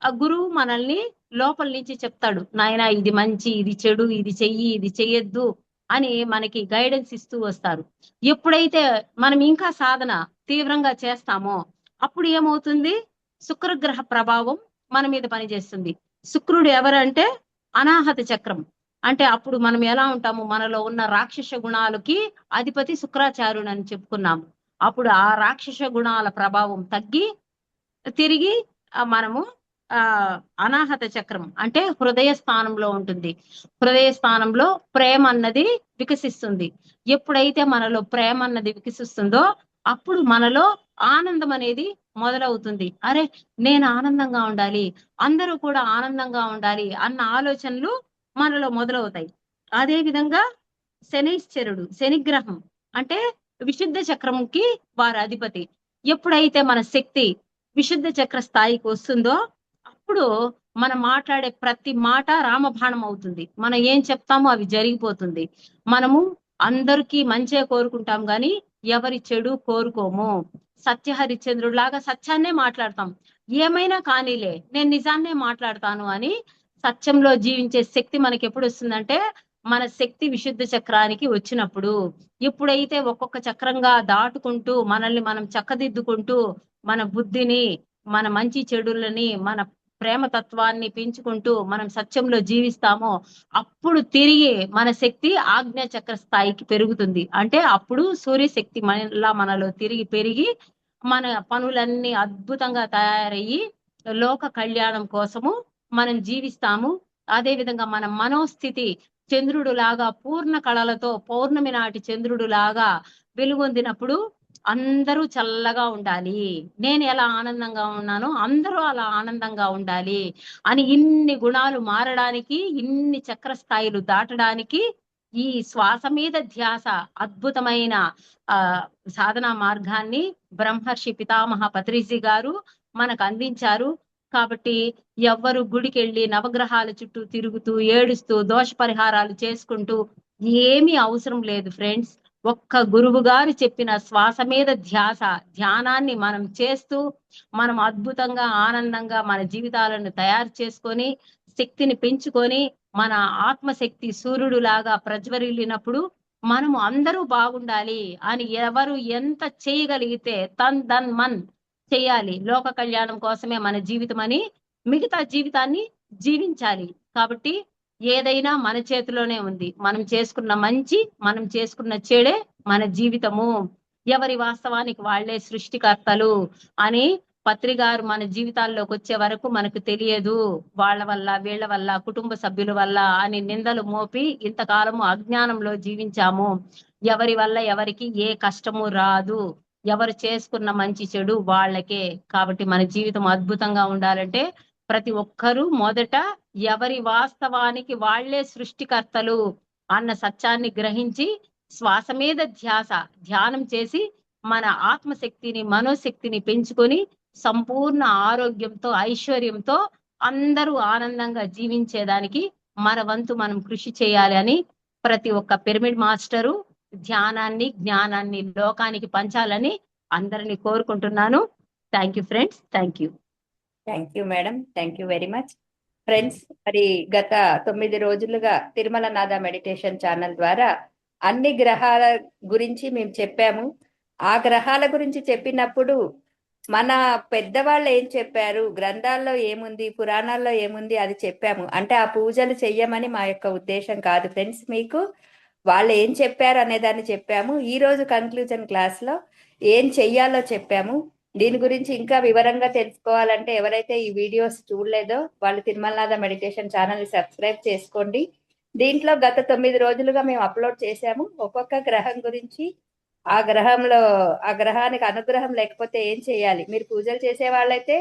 ఆ గురువు మనల్ని లోపల నుంచి చెప్తాడు, నాయనా ఇది మంచి ఇది చెడు ఇది చెయ్యి ఇది చెయ్యొద్దు అని మనకి గైడెన్స్ ఇస్తూ వస్తారు. ఎప్పుడైతే మనం ఇంకా సాధన తీవ్రంగా చేస్తామో అప్పుడు ఏమవుతుంది? శుక్రగ్రహ ప్రభావం మన మీద పనిచేస్తుంది. శుక్రుడు ఎవరంటే అనాహత చక్రం. అంటే అప్పుడు మనం ఎలా ఉంటాము? మనలో ఉన్న రాక్షస గుణాలకి అధిపతి శుక్రాచార్యుడు అని చెప్పుకున్నాము. అప్పుడు ఆ రాక్షస గుణాల ప్రభావం తగ్గి తిరిగి మనము అనాహత చక్రం అంటే హృదయ స్థానంలో ఉంటుంది. హృదయ స్థానంలో ప్రేమ అన్నది వికసిస్తుంది. ఎప్పుడైతే మనలో ప్రేమ అన్నది వికసిస్తుందో అప్పుడు మనలో ఆనందం అనేది మొదలవుతుంది. అరే నేను ఆనందంగా ఉండాలి, అందరూ కూడా ఆనందంగా ఉండాలి అన్న ఆలోచనలు మనలో మొదలవుతాయి. అదే విధంగా శనైశ్చరుడు శనిగ్రహం అంటే విశుద్ధ చక్రంకి వారి అధిపతి. ఎప్పుడైతే మన శక్తి విశుద్ధ చక్ర స్థాయికి వస్తుందో అప్పుడు మనం మాట్లాడే ప్రతి మాట రామబాణం అవుతుంది. మనం ఏం చెప్తామో అవి జరిగిపోతుంది. మనము అందరికీ మంచే కోరుకుంటాం గాని ఎవరి చెడు కోరుకోము. సత్యహరిశ్చంద్రుడు లాగా సత్యాన్నే మాట్లాడతాం. ఏమైనా కానీలే నేను నిజాన్నే మాట్లాడతాను అని సత్యంలో జీవించే శక్తి మనకి ఎప్పుడు వస్తుందంటే మన శక్తి విశుద్ధ చక్రానికి వచ్చినప్పుడు. ఎప్పుడైతే ఒక్కొక్క చక్రంగా దాటుకుంటూ మనల్ని మనం చక్కదిద్దుకుంటూ మన బుద్ధిని మన మంచి చెడులని మన ప్రేమ తత్వాన్ని పెంచుకుంటూ మనం సత్యంలో జీవిస్తామో అప్పుడు తిరిగి మన శక్తి ఆజ్ఞా చక్ర స్థాయికి పెరుగుతుంది. అంటే అప్పుడు సూర్యశక్తి మనలో తిరిగి పెరిగి మన పనులన్నీ అద్భుతంగా తయారయ్యి లోక కళ్యాణం కోసము మనం జీవిస్తాము. అదే విధంగా మన మనోస్థితి చంద్రుడు లాగా పూర్ణ కళలతో పౌర్ణమి నాటి చంద్రుడు లాగా వెలుగొందినప్పుడు అందరూ చల్లగా ఉండాలి, నేను ఎలా ఆనందంగా ఉన్నానో అందరూ అలా ఆనందంగా ఉండాలి అని ఇన్ని గుణాలు మారడానికి, ఇన్ని చక్ర స్థాయిలు దాటడానికి ఈ శ్వాస మీద ధ్యాస అద్భుతమైన ఆ సాధనా మార్గాన్ని బ్రహ్మర్షి పితామహ పత్రిజీ గారు మనకు అందించారు. కాబట్టి ఎవ్వరు గుడికి వెళ్ళి నవగ్రహాల చుట్టూ తిరుగుతూ ఏడుస్తూ దోష పరిహారాలు చేసుకుంటూ ఏమీ అవసరం లేదు ఫ్రెండ్స్. ఒక్క గురువు గారు చెప్పిన శ్వాస మీద ధ్యాస ధ్యానాన్ని మనం చేస్తూ మనం అద్భుతంగా ఆనందంగా మన జీవితాలను తయారు చేసుకొని శక్తిని పెంచుకొని మన ఆత్మశక్తి సూర్యుడు లాగా ప్రజ్వరిల్లినప్పుడు మనము అందరూ బాగుండాలి అని ఎవరు ఎంత చేయగలిగితే తన్ మన్ చేయాలి. లోక కళ్యాణం కోసమే మన జీవితం అని మిగతా జీవితాన్ని జీవించాలి. కాబట్టి ఏదైనా మన చేతిలోనే ఉంది. మనం చేసుకున్న మంచి, మనం చేసుకున్న చెడే మన జీవితము. ఎవరి వాస్తవానికి వాళ్లే సృష్టికర్తలు అని పత్రిగారు మన జీవితాల్లోకి వచ్చే వరకు మనకు తెలియదు. వాళ్ళ వల్ల వీళ్ళ వల్ల కుటుంబ సభ్యుల వల్ల అని నిందలు మోపి ఇంతకాలము అజ్ఞానంలో జీవించాము. ఎవరి వల్ల ఎవరికి ఏ కష్టము రాదు. ఎవరు చేసుకున్న మంచి చెడు వాళ్ళకే. కాబట్టి మన జీవితం అద్భుతంగా ఉండాలంటే ప్రతి ఒక్కరూ మొదట ఎవరి వాస్తవానికి వాళ్లే సృష్టికర్తలు అన్న సత్యాన్ని గ్రహించి శ్వాస మీద ధ్యానం చేసి మన ఆత్మశక్తిని మనోశక్తిని పెంచుకొని సంపూర్ణ ఆరోగ్యంతో ఐశ్వర్యంతో అందరూ ఆనందంగా జీవించేదానికి మన వంతు మనం కృషి చేయాలి అని ప్రతి ఒక్క పిరమిడ్ మాస్టరు ధ్యానాన్ని జ్ఞానాన్ని లోకానికి పంచాలని అందరినీ కోరుకుంటున్నాను. Thank you friends. Thank you. Thank you madam. Thank you very much friends. మరి గత 9 రోజులుగా తిరుమల నాథ మెడిటేషన్ ఛానల్ ద్వారా అన్ని గ్రహాల గురించి మేము చెప్పాము. ఆ గ్రహాల గురించి చెప్పినప్పుడు మన పెద్దవాళ్ళు ఏం చెప్పారు, గ్రంథాల్లో ఏముంది, పురాణాల్లో ఏముంది అది చెప్పాము. అంటే ఆ పూజలు చెయ్యమని మా యొక్క ఉద్దేశం కాదు ఫ్రెండ్స్. మీకు వాళ్ళు ఏం చెప్పారు అనే దాన్ని చెప్పాము. ఈ రోజు కన్క్లూజన్ క్లాస్ లో ఏం చెయ్యాలో చెప్పాము. దీని గురించి ఇంకా వివరంగా తెలుసుకోవాలంటే ఎవరైతే ఈ వీడియోస్ చూడలేదో వాళ్ళు తిరుమలనాథ మెడిటేషన్ ఛానల్ ని సబ్స్క్రైబ్ చేసుకోండి. దీంట్లో గత 9 రోజులుగా మేము అప్లోడ్ చేశాము. ఒక్కొక్క గ్రహం గురించి, ఆ గ్రహానికి అనుగ్రహం లేకపోతే ఏం చేయాలి, మీరు పూజలు చేసే వాళ్ళైతే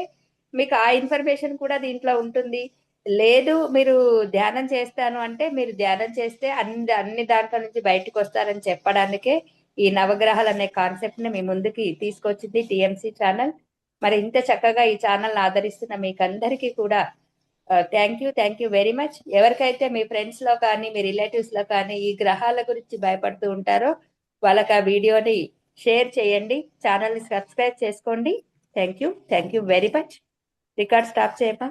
మీకు ఆ ఇన్ఫర్మేషన్ కూడా దీంట్లో ఉంటుంది. లేదు మీరు ధ్యానం చేస్తాను అంటే మీరు ధ్యానం చేస్తే అన్ని దాంట్లో నుంచి బయటకు వస్తారని చెప్పడానికే ఈ నవగ్రహాలు అనే కాన్సెప్ట్ ని మీ ముందుకి తీసుకొచ్చింది టిఎంసి ఛానల్. మరి ఇంత చక్కగా ఈ ఛానల్ ఆదరిస్తున్న మీకు అందరికీ కూడా థ్యాంక్ యూ వెరీ మచ్. ఎవరికైతే మీ ఫ్రెండ్స్ లో కానీ మీ రిలేటివ్స్ లో కానీ ఈ గ్రహాల గురించి భయపడుతూ ఉంటారో వాళ్ళకి ఆ వీడియోని షేర్ చేయండి. ఛానల్ ని సబ్స్క్రైబ్ చేసుకోండి. Thank you very much. Record stop చేయమా.